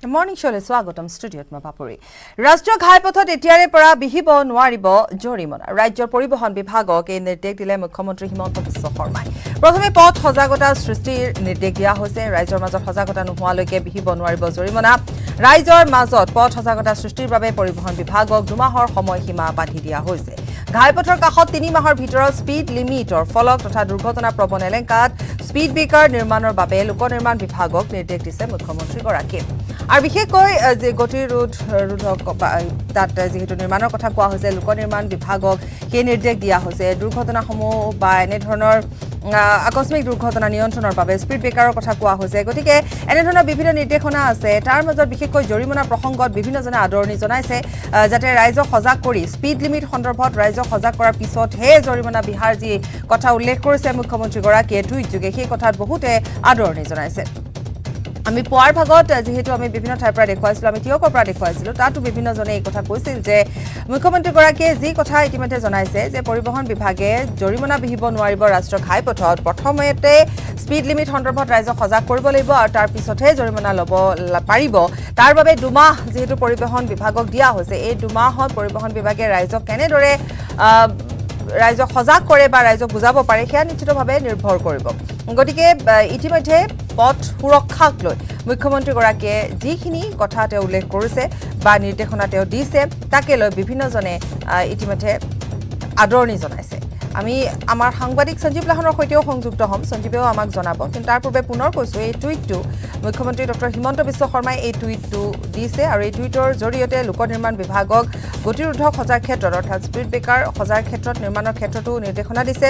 Morning শ্ব'লৈ স্বাগতম ষ্টুডিঅ'ত মই পাপৰি ৰাষ্ট্ৰীয় ঘাইপথত এতিয়াৰে পৰা বিহিব নোৱাৰিব জৰিমনা ৰাজ্যৰ পৰিবহণ বিভাগক এই নিৰ্দেশ দিলে মুখ্যমন্ত্ৰী হিমন্ত বিশ্ব শৰ্মাই প্ৰথমে পথ সজাগতা সৃষ্টিৰ নিৰ্দেশ দিয়া হৈছে ৰাজ্যৰ মাজত সজাগতা নোহোৱালৈকে বিহিব নোৱাৰিব জৰিমনা ৰাজ্যৰ মাজত পথ সজাগতা সৃষ্টিৰ বাবে পৰিবহণ বিভাগক 2 মাহৰ সময়সীমা বান্ধি দিয়া হৈছে ঘাইপথৰ কাষত 3 মাহৰ ভিতৰত স্পীড লিমিটৰ ফলক তথা দুৰ্ঘটনা প্ৰবণ এলেকাত স্পীড ব্ৰেকাৰ নিৰ্মাণৰ বাবে লোক নিৰ্মাণ বিভাগক নিৰ্দেশ দিছে মুখ্যমন্ত্ৰীগৰাকীয়ে আৰু বিশেষকৈ যে গতি ৰোধক তাত যেহেতু নিৰ্মাণৰ কথা কোৱা হৈছে লোক নিৰ্মাণ বিভাগক সেই নিৰ্দেশ দিয়া হৈছে দুৰ্ঘটনাসমূহ বা এনে ধৰণৰ আকস্মিক দুৰ্ঘটনা নিয়ন্ত্ৰণৰ বাবে স্পীড ব্ৰেকাৰৰ কথা কোৱা হৈছে গতিকে এনে ধৰণৰ বিভিন্ন নিৰ্দেশনা আছে তাৰ মাজত বিশেষকৈ জৰিমনা প্ৰসংগত বিভিন্নজনে আদৰণি জনাইছে যাতে ৰাইজক সজাগ কৰি স্পীড লিমিট সন্দৰ্ভত ৰাইজক সজাগ কৰাৰ পিছতহে জৰিমনা বিহাৰ যি কথা উল্লেখ কৰিছে মুখ্যমন্ত্ৰীগৰাকীয়ে টুইট যোগে সেই কথাত বহুতে আদৰণি জনাইছে আমি পোৱাৰ ভাগত যেহেতু আমি বিভিন্ন ঠাইৰ পৰা দেখুৱাইছিলো আমি তিয়কৰ পৰা দেখুৱাইছিলো তাতো বিভিন্নজনে এই কথা কৈছিল যে মুখ্যমন্ত্ৰীগৰাকীয়ে যি কথা ইতিমধ্যে জনাইছে যে পৰিবহণ বিভাগে জৰিমনা বিহিব নোৱাৰিব ৰাষ্ট্ৰীয় ঘাইপথত প্ৰথমতে স্পীড লিমিট সন্দৰ্ভত ৰাইজক সজাগ কৰিব লাগিব আৰু তাৰ পিছতহে জৰিমনা ল'ব পাৰিব তাৰ বাবে 2 মাহ যেহেতু পৰিবহণ বিভাগক দিয়া হৈছে এই 2 মাহত পৰিবহণ বিভাগে ৰাইজক কেনেদৰে ৰাইজক সজাগ কৰে বা ৰাইজক বুজাব পাৰে সেয়া নিশ্চিতভাৱে নিৰ্ভৰ কৰিব গতিকে ইতিমধ্যে পথ সুৰক্ষাক লৈ মুখ্যমন্ত্ৰীগৰাকীয়ে যিখিনি কথা তেওঁ উল্লেখ কৰিছে বা নিৰ্দেশনা তেওঁ দিছে তাকে লৈ বিভিন্নজনে ইতিমধ্যে আদৰণি জনাইছে আমি আমাৰ সাংবাদিক সঞ্জীৱ লাহনৰ সৈতেও সংযুক্ত হ'ম সঞ্জীৱেও আমাক জনাব কিন্তু তাৰ পূৰ্বে পুনৰ কৈছো এই টুইটটো মুখ্যমন্ত্ৰী ডক্টৰ হিমন্ত বিশ্ব শৰ্মাই এই টুইটটো দিছে আৰু এই টুইটৰ জৰিয়তে লোক নিৰ্মাণ বিভাগক গতিৰোধক সজাৰ ক্ষেত্ৰত অৰ্থাৎ স্পীড ব্ৰেকাৰ সজাৰ ক্ষেত্ৰত নিৰ্মাণৰ ক্ষেত্ৰতো নিৰ্দেশনা দিছে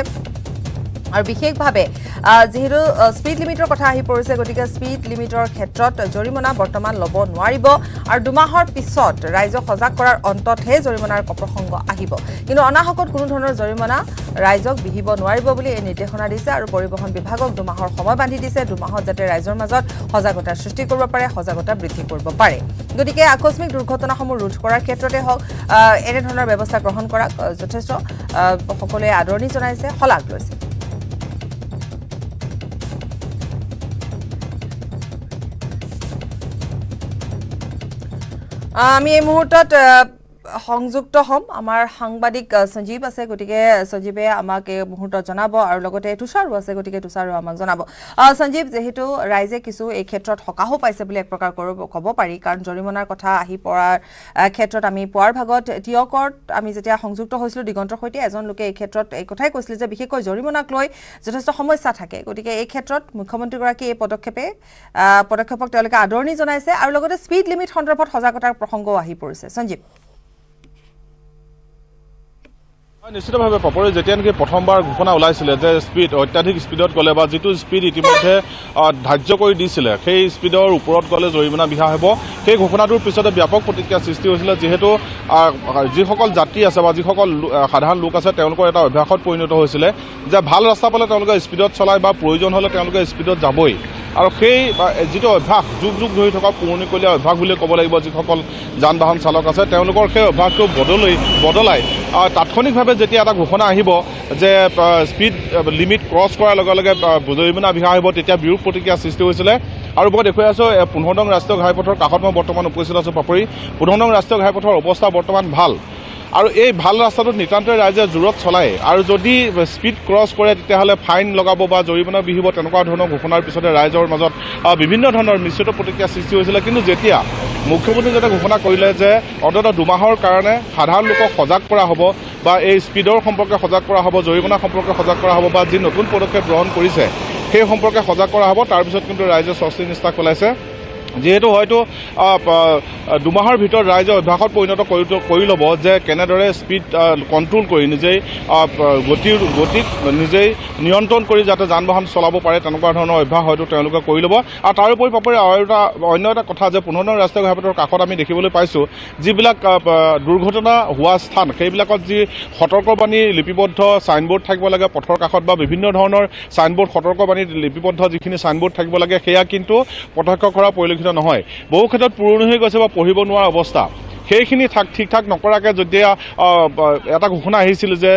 আৰু বিশেষভাৱে যেহেতু স্পীড লিমিটৰ কথা আহি পৰিছে গতিকে স্পীড লিমিটৰ ক্ষেত্ৰত জৰিমনা বৰ্তমান ল'ব নোৱাৰিব আৰু 2 মাহৰ পিছত ৰাইজক সজাগ কৰাৰ অন্ততহে জৰিমনাৰ প্ৰসংগ আহিব কিন্তু অনাহকত কোনো ধৰণৰ জৰিমনা ৰাইজক বিহিব নোৱাৰিব বুলি এই নিৰ্দেশনা দিছে আৰু পৰিবহণ বিভাগক 2 মাহৰ সময় বান্ধি দিছে 2 মাহত যাতে ৰাইজৰ মাজত সজাগতা সৃষ্টি কৰিব পাৰে সজাগতা বৃদ্ধি কৰিব পাৰে গতিকে আকস্মিক দুৰ্ঘটনাসমূহ ৰোধ কৰাৰ ক্ষেত্ৰতে হওক এনে ধৰণৰ ব্যৱস্থা গ্ৰহণ কৰাক যথেষ্ট সকলোৱে আদৰণি জনাইছে শলাগ লৈছে আমি এই মুহূৰ্তত সংযুক্ত হ'ম আমাৰ সাংবাদিক সঞ্জীৱ আছে গতিকে সঞ্জীৱে আমাক এই মুহূৰ্তত জনাব আৰু লগতে তুষাৰো আছে গতিকে তুষাৰো আমাক জনাব সঞ্জীৱ যেহেতু ৰাইজে কিছু এই ক্ষেত্ৰত হকাহো পাইছে বুলি এক প্ৰকাৰ ক'ব পাৰি কাৰণ জৰিমনাৰ কথা আহি পৰাৰ ক্ষেত্ৰত আমি পোৱাৰ ভাগত তিয়কত আমি যেতিয়া সংযুক্ত হৈছিলোঁ দিগন্তৰ সৈতে এজন লোকে এই ক্ষেত্ৰত এই কথাই কৈছিল যে বিশেষকৈ জৰিমনাক লৈ যথেষ্ট সমস্যা থাকে গতিকে এই ক্ষেত্ৰত মুখ্যমন্ত্ৰীগৰাকী এই পদক্ষেপক তেওঁলোকে আদৰণি জনাইছে আৰু লগতে স্পীড লিমিট সন্দৰ্ভত সজাগতাৰ প্ৰসংগও আহি পৰিছে সঞ্জীৱ নিশ্চিতভাৱে পাপৰি যেতিয়া নেকি প্ৰথমবাৰ ঘোষণা ওলাইছিলে যে স্পীড অত্যাধিক স্পীডত গ'লে বা যিটো স্পীড ইতিমধ্যে ধাৰ্য কৰি দিছিলে সেই স্পীডৰ ওপৰত গ'লে জৰিমনা বিহা হ'ব সেই ঘোষণাটোৰ পিছতে ব্যাপক প্ৰতিক্ৰিয়া সৃষ্টি হৈছিলে যিহেতু যিসকল যাত্ৰী আছে বা যিসকল সাধাৰণ লোক আছে তেওঁলোকৰ এটা অভ্যাসত পৰিণত হৈছিলে যে ভাল ৰাস্তা পালে তেওঁলোকে স্পীডত চলায় বা প্ৰয়োজন হ'লে তেওঁলোকে স্পীডত যাবই আৰু সেই যিটো অভ্যাস যুগ যুগ ধৰি থকা পুৰণিকলীয়া অভ্যাস বুলি ক'ব লাগিব যিসকল যান বাহন চালক আছে তেওঁলোকৰ সেই অভ্যাসটো বদলাই তাৎক্ষণিকভাৱে যেতিয়া এটা ঘোষণা আহিব যে স্পীড লিমিট ক্ৰছ কৰাৰ লগে লগে জৰিমনা বিহা হ'ব তেতিয়া বিৰূপ প্ৰতিক্ৰিয়া সৃষ্টি হৈছিলে আৰু মই দেখুৱাই আছোঁ 15 নং ৰাষ্ট্ৰীয় ঘাইপথৰ কাষত মই বৰ্তমান উপস্থিত আছোঁ পাপৰি 15 নং ৰাষ্ট্ৰীয় ঘাইপথৰ অৱস্থা বৰ্তমান ভাল আৰু এই ভাল ৰাস্তাটোত নিতান্তই ৰাইজে জোৰত চলায় আৰু যদি স্পীড ক্ৰছ কৰে তেতিয়াহ'লে ফাইন লগাব বা জৰিমনা বিহিব তেনেকুৱা ধৰণৰ ঘোষণাৰ পিছতে ৰাইজৰ মাজত বিভিন্ন ধৰণৰ মিশ্ৰিত প্ৰতিক্ৰিয়া সৃষ্টি হৈছিলে কিন্তু যেতিয়া মুখ্যমন্ত্ৰীজনে ঘোষণা কৰিলে যে অন্ততঃ 2 মাহৰ কাৰণে সাধাৰণ লোকক সজাগ কৰা হ'ব বা এই স্পীডৰ সম্পৰ্কে সজাগ কৰা হ'ব জৰিমনা সম্পৰ্কে সজাগ কৰা হ'ব বা যি নতুন পদক্ষেপ গ্ৰহণ কৰিছে সেই সম্পৰ্কে সজাগ কৰা হ'ব তাৰপিছত কিন্তু ৰাইজে স্বস্তি নিষ্ঠা পেলাইছে যেহেতু হয়তো 2 মাহৰ ভিতৰত ৰাইজে অভ্যাসত পৰিণত কৰি ল'ব যে কেনেদৰে স্পীড কণ্ট্ৰল কৰি নিজেই গতিক নিজেই নিয়ন্ত্ৰণ কৰি যাতে যান বাহন চলাব পাৰে তেনেকুৱা ধৰণৰ অভ্যাস হয়তো তেওঁলোকে কৰি ল'ব আৰু তাৰোপৰি পাপৰি অন্য এটা কথা যে 15 নং ৰাষ্ট্ৰীয় ঘাইপথৰ কাষত আমি দেখিবলৈ পাইছোঁ যিবিলাক দুৰ্ঘটনা হোৱা স্থান সেইবিলাকত যি সতৰ্কবাণী লিপিবদ্ধ চাইনবোৰ্ড থাকিব লাগে পথৰ কাষত বা বিভিন্ন ধৰণৰ চাইনবোৰ্ড সতৰ্কবাণী লিপিবদ্ধ যিখিনি চাইনবোৰ্ড থাকিব লাগে সেয়া কিন্তু প্ৰত্যক্ষ কৰা পৰিলক্ষিত নহয় বহু ক্ষেত্ৰত পুৰণি হৈ গৈছে বা পঢ়িব নোৱাৰা অৱস্থা সেইখিনি ঠিক ঠাক নকৰাকৈ যেতিয়া এটা ঘোষণা আহিছিল যে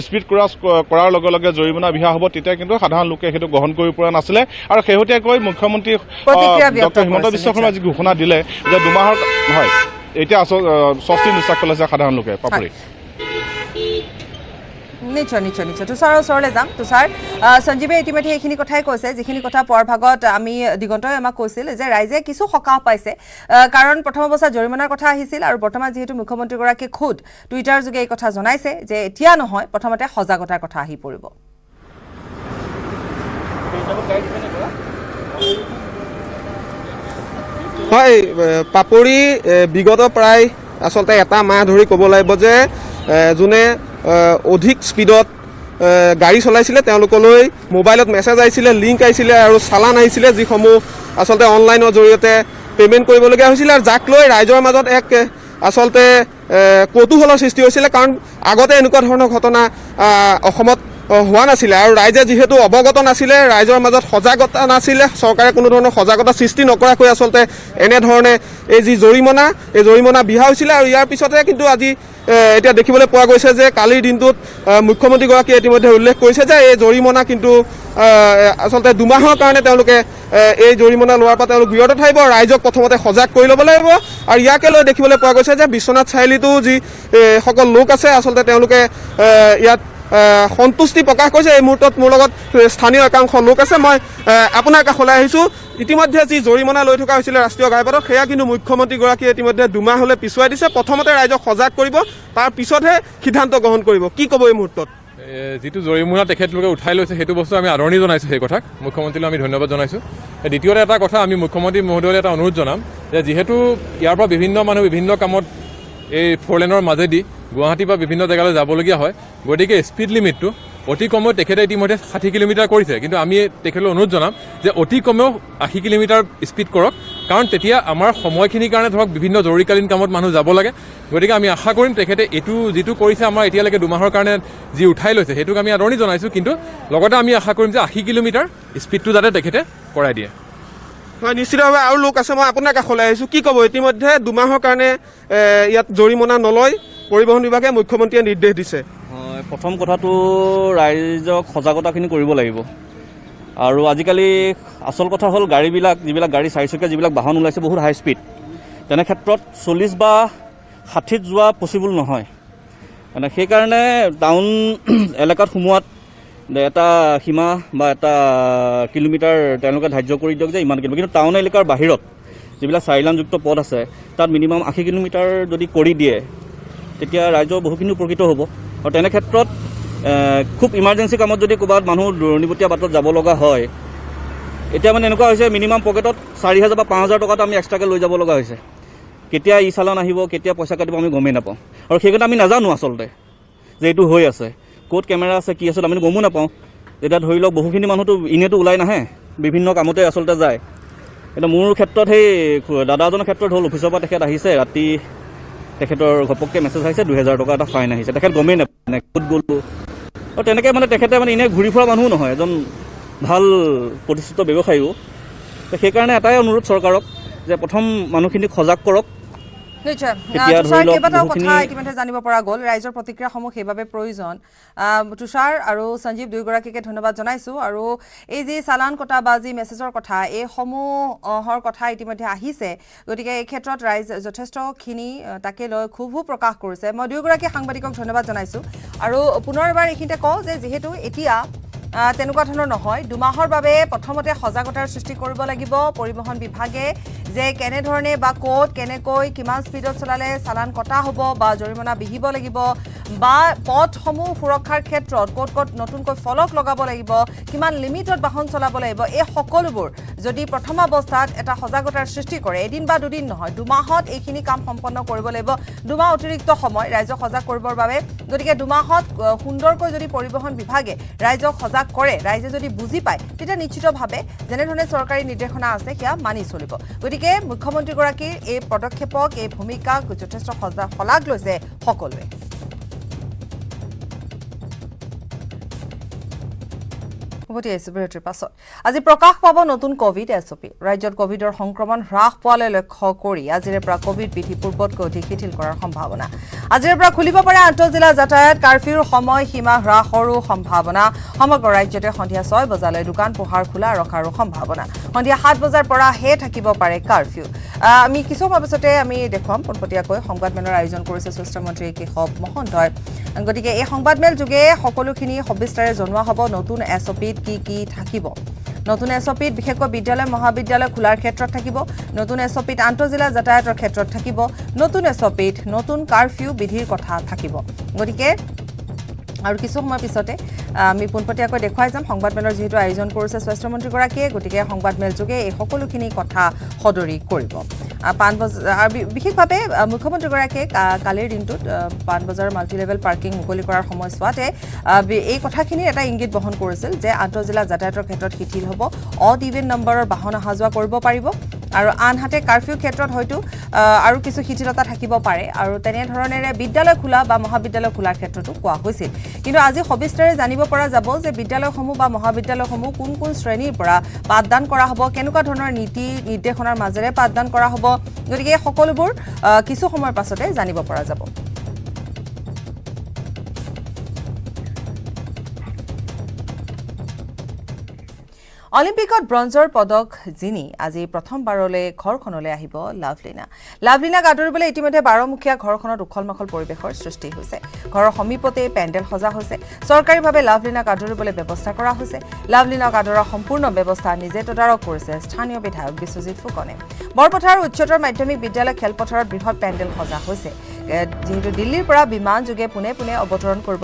স্পীড ক্ৰছ কৰাৰ লগে লগে জৰিমনা বিহা হ'ব, তেতিয়া কিন্তু সাধাৰণ লোকে সেইটো গ্ৰহণ কৰিব পৰা নাছিলে। আৰু শেহতীয়াকৈ মুখ্যমন্ত্ৰী ডক্টৰ হিমন্ত বিশ্ব শৰ্মাই যি ঘোষণা দিলে যে 2 মাহৰ হয়, এতিয়া স্বস্তি নিশ্বাস পেলাইছে সাধাৰণ লোকে। পাপৰি নিশ্চয় তুষাৰৰ ওচৰলৈ যাম। তুষাৰ, সঞ্জীৱে ইতিমধ্যে এইখিনি কথাই কৈছে, যিখিনি কথা পুৱাৰ ভাগত আমি দিগন্তই আমাক কৈছিল যে ৰাইজে কিছু সকাহ পাইছে, কাৰণ প্ৰথম অৱস্থাত জৰিমনাৰ কথা আহিছিল আৰু বৰ্তমান যিহেতু মুখ্যমন্ত্ৰীগৰাকীয়ে খুদ টুইটাৰ যোগে এই কথা জনাইছে যে এতিয়া নহয়, প্ৰথমতে সজাগতাৰ কথা আহি পৰিব। হয় পাপৰি, বিগত প্ৰায় আচলতে এটা মাহ ধৰি ক'ব লাগিব যে যোনে অধিক স্পীডত গাড়ী চলাইছিলে তেওঁলোকলৈ মোবাইলত মেছেজ আহিছিলে, লিংক আহিছিলে আৰু চালান আহিছিলে, যিসমূহ আচলতে অনলাইনৰ জৰিয়তে পে'মেণ্ট কৰিবলগীয়া হৈছিলে। আৰু যাক লৈ ৰাইজৰ মাজত এক আচলতে কৌতূহলৰ সৃষ্টি হৈছিলে, কাৰণ আগতে এনেকুৱা ধৰণৰ ঘটনা অসমত হোৱা নাছিলে আৰু ৰাইজে যিহেতু অৱগত নাছিলে, ৰাইজৰ মাজত সজাগতা নাছিলে, চৰকাৰে কোনো ধৰণৰ সজাগতা সৃষ্টি নকৰাকৈ আচলতে এনেধৰণে এই যি জৰিমনা, এই জৰিমনা বিহা হৈছিলে। আৰু ইয়াৰ পিছতে কিন্তু আজি এতিয়া দেখিবলৈ পোৱা গৈছে যে কালিৰ দিনটোত মুখ্যমন্ত্ৰীগৰাকীয়ে ইতিমধ্যে উল্লেখ কৰিছে যে এই জৰিমনা কিন্তু আচলতে 2 মাহৰ কাৰণে তেওঁলোকে এই জৰিমনা লোৱাৰ পৰা তেওঁলোক বিৰত থাকিব, ৰাইজক প্ৰথমতে সজাগ কৰি ল'ব লাগিব। আৰু ইয়াকে লৈ দেখিবলৈ পোৱা গৈছে যে বিশ্বনাথ চাৰিআলিতো যি সকল লোক আছে আচলতে তেওঁলোকে ইয়াত সন্তুষ্টি প্ৰকাশ কৰিছে। এই মুহূৰ্তত মোৰ লগত স্থানীয় একাংশ লোক আছে, মই আপোনাৰ কাষলৈ আহিছোঁ। ইতিমধ্যে যি জৰিমনা লৈ থকা হৈছিলে ৰাষ্ট্ৰীয় ঘাইপথত, সেয়া কিন্তু মুখ্যমন্ত্ৰীগৰাকীয়ে ইতিমধ্যে 2 মাহলৈ পিছুৱাই দিছে। প্ৰথমতে ৰাইজক সজাগ কৰিব, তাৰ পিছতহে সিদ্ধান্ত গ্ৰহণ কৰিব। কি ক'ব এই মুহূৰ্তত? যিটো জৰিমনা তেখেতলোকে উঠাই লৈছে সেইটো বস্তু আমি আদৰণি জনাইছোঁ, সেই কথাক মুখ্যমন্ত্ৰীলৈ আমি ধন্যবাদ জনাইছোঁ। দ্বিতীয়তে এটা কথা আমি মুখ্যমন্ত্ৰী মহোদয়লৈ এটা অনুৰোধ জনাম যে যিহেতু ইয়াৰ পৰা বিভিন্ন মানুহ বিভিন্ন কামত এই 4 লেনৰ মাজেদি গুৱাহাটী বা বিভিন্ন জেগালৈ যাবলগীয়া হয়, গতিকে স্পীড লিমিটটো অতি কমেও তেখেতে ইতিমধ্যে 60 কিলোমিটাৰ কৰিছে, কিন্তু আমি তেখেতলৈ অনুৰোধ জনাম যে অতি কমেও 80 কিলোমিটাৰ স্পীড কৰক, কাৰণ তেতিয়া আমাৰ সময়খিনিৰ কাৰণে ধৰক বিভিন্ন জৰুৰীকালীন কামত মানুহ যাব লাগে। গতিকে আমি আশা কৰিম তেখেতে এইটো যিটো কৰিছে আমাৰ এতিয়ালৈকে 2 মাহৰ কাৰণে যি উঠাই লৈছে সেইটোক আমি আদৰণি জনাইছোঁ, কিন্তু লগতে আমি আশা কৰিম যে 80 কিলোমিটাৰ স্পীডটো যাতে তেখেতে কৰাই দিয়ে। হয়, নিশ্চিতভাৱে আৰু লোক আছে, মই আপোনাৰ কাষলৈ আহিছোঁ। কি ক'ব? ইতিমধ্যে 2 মাহৰ কাৰণে ইয়াত জৰিমনা নলয় পৰিবহণ বিভাগে, মুখ্যমন্ত্ৰীয়ে নিৰ্দেশ দিছে। হয়, প্ৰথম কথাটো ৰাইজক সজাগতাখিনি কৰিব লাগিব। আৰু আজিকালি আচল কথা হ'ল যিবিলাক গাড়ী 4চকীয়া যিবিলাক বাহন ওলাইছে বহুত হাই স্পীড, তেনে ক্ষেত্ৰত 40 বা 60ত যোৱা পচিবল নহয়। মানে সেইকাৰণে টাউন এলেকাত সোমোৱাত এটা সীমা বা এটা কিলোমিটাৰ তেওঁলোকে ধাৰ্য কৰি দিয়ক যে ইমান কিলোমিটাৰ, কিন্তু টাউন এলেকাৰ বাহিৰত যিবিলাক 4 লাইনযুক্ত পথ আছে তাত মিনিমাম 80 কিলোমিটাৰ যদি কৰি দিয়ে তেতিয়া ৰাইজৰ বহুখিনি উপকৃত হ'ব। আৰু তেনে ক্ষেত্ৰত খুব ইমাৰ্জেঞ্চি কামত যদি ক'ৰবাত মানুহ দূৰণিবতীয়া বাটত যাব লগা হয়, এতিয়া মানে এনেকুৱা হৈছে মিনিমাম পকেটত 4,000 বা 5,000 টকাটো আমি এক্সট্ৰাকৈ লৈ যাব লগা হৈছে। কেতিয়া ই চালান আহিব, কেতিয়া পইচা কাটিব আমি গমেই নাপাওঁ। আৰু সেই কথা আমি নাজানো আচলতে যে এইটো হৈ আছে, ক'ত কেমেৰা আছে কি আছে আমি গমো নাপাওঁ। এতিয়া ধৰি লওক বহুখিনি মানুহতো এনেইতো ওলাই নাহে, বিভিন্ন কামতে আচলতে যায়। এতিয়া মোৰ ক্ষেত্ৰত সেই দাদাজনৰ ক্ষেত্ৰত হ'ল অফিচৰ পৰা তেখেত আহিছে, ৰাতি তেখেতৰ ঘপককৈ মেছেজ আহিছে 2,000 টকা এটা ফাইন আহিছে, তেখেত গমেই নাপায় ক'ত গ'লো। আৰু তেনেকৈ মানে তেখেতে মানে এনেই ঘূৰি ফুৰা মানুহো নহয়, এজন ভাল প্ৰতিষ্ঠিত ব্যৱসায়ীও। সেইকাৰণে এটাই অনুৰোধ চৰকাৰক যে প্ৰথম মানুহখিনিক সজাগ কৰক। নিশ্চয় তুষাৰ, কেইবাটাও কথা ইতিমধ্যে জানিব পৰা গ'ল, ৰাইজৰ প্ৰতিক্ৰিয়াসমূহ সেইবাবে প্ৰয়োজন। তুষাৰ আৰু সঞ্জীৱ দুয়োগৰাকীকে ধন্যবাদ জনাইছোঁ। আৰু এই যি চালান কটা বা যি মেছেজৰ কথা, এইসমূহৰ কথা ইতিমধ্যে আহিছে, গতিকে এই ক্ষেত্ৰত ৰাইজ যথেষ্টখিনি তাকে লৈ ক্ষোভো প্ৰকাশ কৰিছে। মই দুয়োগৰাকী সাংবাদিকক ধন্যবাদ জনাইছোঁ। আৰু পুনৰ এবাৰ এইখিনিতে কওঁ যে যিহেতু এতিয়া তেনেকুৱা ধৰণৰ নহয়, 2 মাহৰ বাবে প্ৰথমতে সজাগতাৰ সৃষ্টি কৰিব লাগিব পৰিবহণ বিভাগে, যে কেনেধৰণে বা ক'ত কেনেকৈ কিমান স্পীডত চলালে চালান কটা হ'ব বা জৰিমনা বিহিব লাগিব, বা পথসমূহ সুৰক্ষাৰ ক্ষেত্ৰত ক'ত ক'ত নতুনকৈ ফলক লগাব লাগিব, কিমান লিমিটত বাহন চলাব লাগিব, এই সকলোবোৰ যদি প্ৰথম অৱস্থাত এটা সজাগতাৰ সৃষ্টি কৰে, এদিন বা দুদিন নহয়, 2 মাহত এইখিনি কাম সম্পন্ন কৰিব লাগিব। 2 মাহ অতিৰিক্ত সময় ৰাইজক সজাগ কৰিবৰ বাবে। গতিকে 2 মাহত সুন্দৰকৈ যদি পৰিবহণ বিভাগে ৰাইজক সজাগ কৰে, ৰাইজে যদি বুজি পায়, তেতিয়া নিশ্চিতভাৱে যেনেধৰণে চৰকাৰী নিৰ্দেশনা আছে সেয়া মানি চলিব। গতিকে মুখ্যমন্ত্ৰীগৰাকীৰ এই পদক্ষেপক, এই ভূমিকাক যথেষ্ট শলাগ লৈছে সকলোৱে। উভতি আহিছোঁ বিৰতিৰ পাছত আজি প্ৰকাশ পাব নতুন কোভিড এছঅপি ৰাজ্যত কোভিডৰ সংক্ৰমণ হ্ৰাস পোৱালৈ লক্ষ্য কৰি আজিৰে পৰা কোভিড বিধি পূৰ্বতকৈ অধিক শিথিল কৰাৰ সম্ভাৱনা আজিৰে পৰা খুলিব পাৰে আন্তঃজিলা যাতায়াত কাৰফিউৰ সময় সীমা হ্ৰাসৰো সম্ভাৱনা সমগ্ৰ ৰাজ্যতে সন্ধিয়া 6 বজালৈ দোকান পোহাৰ খোলা ৰখাৰো সম্ভাৱনা সন্ধিয়া 7 বজাৰ পৰা থাকিব পাৰে কাৰফিউ আমি কিছু সময় পিছতে আমি দেখুৱাম পোনপটীয়াকৈ সংবাদমেলৰ আয়োজন কৰিছে স্বাস্থ্যমন্ত্ৰী কেশৱ মহন্তই গতিকে এই সংবাদমেল যোগে সকলোখিনি সবিস্তাৰে জনোৱা হ'ব নতুন এছঅপিত কি থাকিব নতুন এছঅপিত বিশেষকৈ বিদ্যালয় মহাবিদ্যালয় খোলাৰ ক্ষেত্ৰত থাকিব নতুন এছঅপিত আন্তঃজিলা যাতায়াতৰ ক্ষেত্ৰত থাকিব নতুন এছঅপিত নতুন কাৰফিউ বিধিৰ কথা থাকিব গতিকে আৰু কিছু সময় পিছতে আমি পোনপটীয়াকৈ দেখুৱাই যাম সংবাদমেলৰ যেহেতু আয়োজন কৰিছে স্বাস্থ্যমন্ত্ৰীগৰাকীয়ে গতিকে সংবাদমেল যোগে এই সকলোখিনি কথা সদৰি কৰিব বিশেষভাৱে মুখ্যমন্ত্ৰীগৰাকীয়ে কালিৰ দিনটোত পাণবজাৰ মাল্টিলেভেল পাৰ্কিং মুকলি কৰাৰ সময়ছোৱাতে এই কথাখিনিৰ এটা ইংগিত বহন কৰিছিল যে আন্তঃজিলা যাতায়াতৰ ক্ষেত্ৰত শিথিল হ'ব অড ইভেন নম্বৰৰ বাহন অহা যোৱা কৰিব পাৰিব আৰু আনহাতে কাৰফিউ ক্ষেত্ৰত হয়তো আৰু কিছু শিথিলতা থাকিব পাৰে আৰু তেনেধৰণেৰে বিদ্যালয় খোলা বা মহাবিদ্যালয় খোলাৰ ক্ষেত্ৰতো কোৱা হৈছিল কিন্তু আজি সবিস্তাৰে জানিব পৰা যাব যে বিদ্যালয়সমূহ বা মহাবিদ্যালয়সমূহ কোন শ্ৰেণীৰ পৰা পাঠদান কৰা হ'ব কেনেকুৱা ধৰণৰ নীতি নিৰ্দেশনাৰ মাজেৰে পাঠদান কৰা হ'ব গতিকে সকলোবোৰ কিছু সময়ৰ পাছতে জানিব পৰা যাব অলিম্পিকত ব্ৰঞ্জৰ পদক জিনি আজি প্ৰথমবাৰলৈ ঘৰখনলৈ আহিব লাভলিনাক আদৰিবলৈ ইতিমধ্যে 12মুখীয়া ঘৰখনত উখল-মাখল পৰিৱেশৰ সৃষ্টি হৈছে ঘৰৰ সমীপতে পেণ্ডেল সজা হৈছে চৰকাৰীভাৱে লাভলিনাক আদৰিবলৈ ব্যৱস্থা কৰা হৈছে লাভলিনাক আদৰৰ সম্পূৰ্ণ ব্যৱস্থা নিজে তদাৰক কৰিছে স্থানীয় বিধায়ক বিশ্বজিৎ ফুকনে বৰপথাৰ উচ্চতৰ মাধ্যমিক বিদ্যালয় খেলপথাৰত বৃহৎ পেণ্ডেল সজা হৈছে যেহেতু দিল্লীৰ পৰা বিমান যোগে পোনে অৱতৰণ কৰিব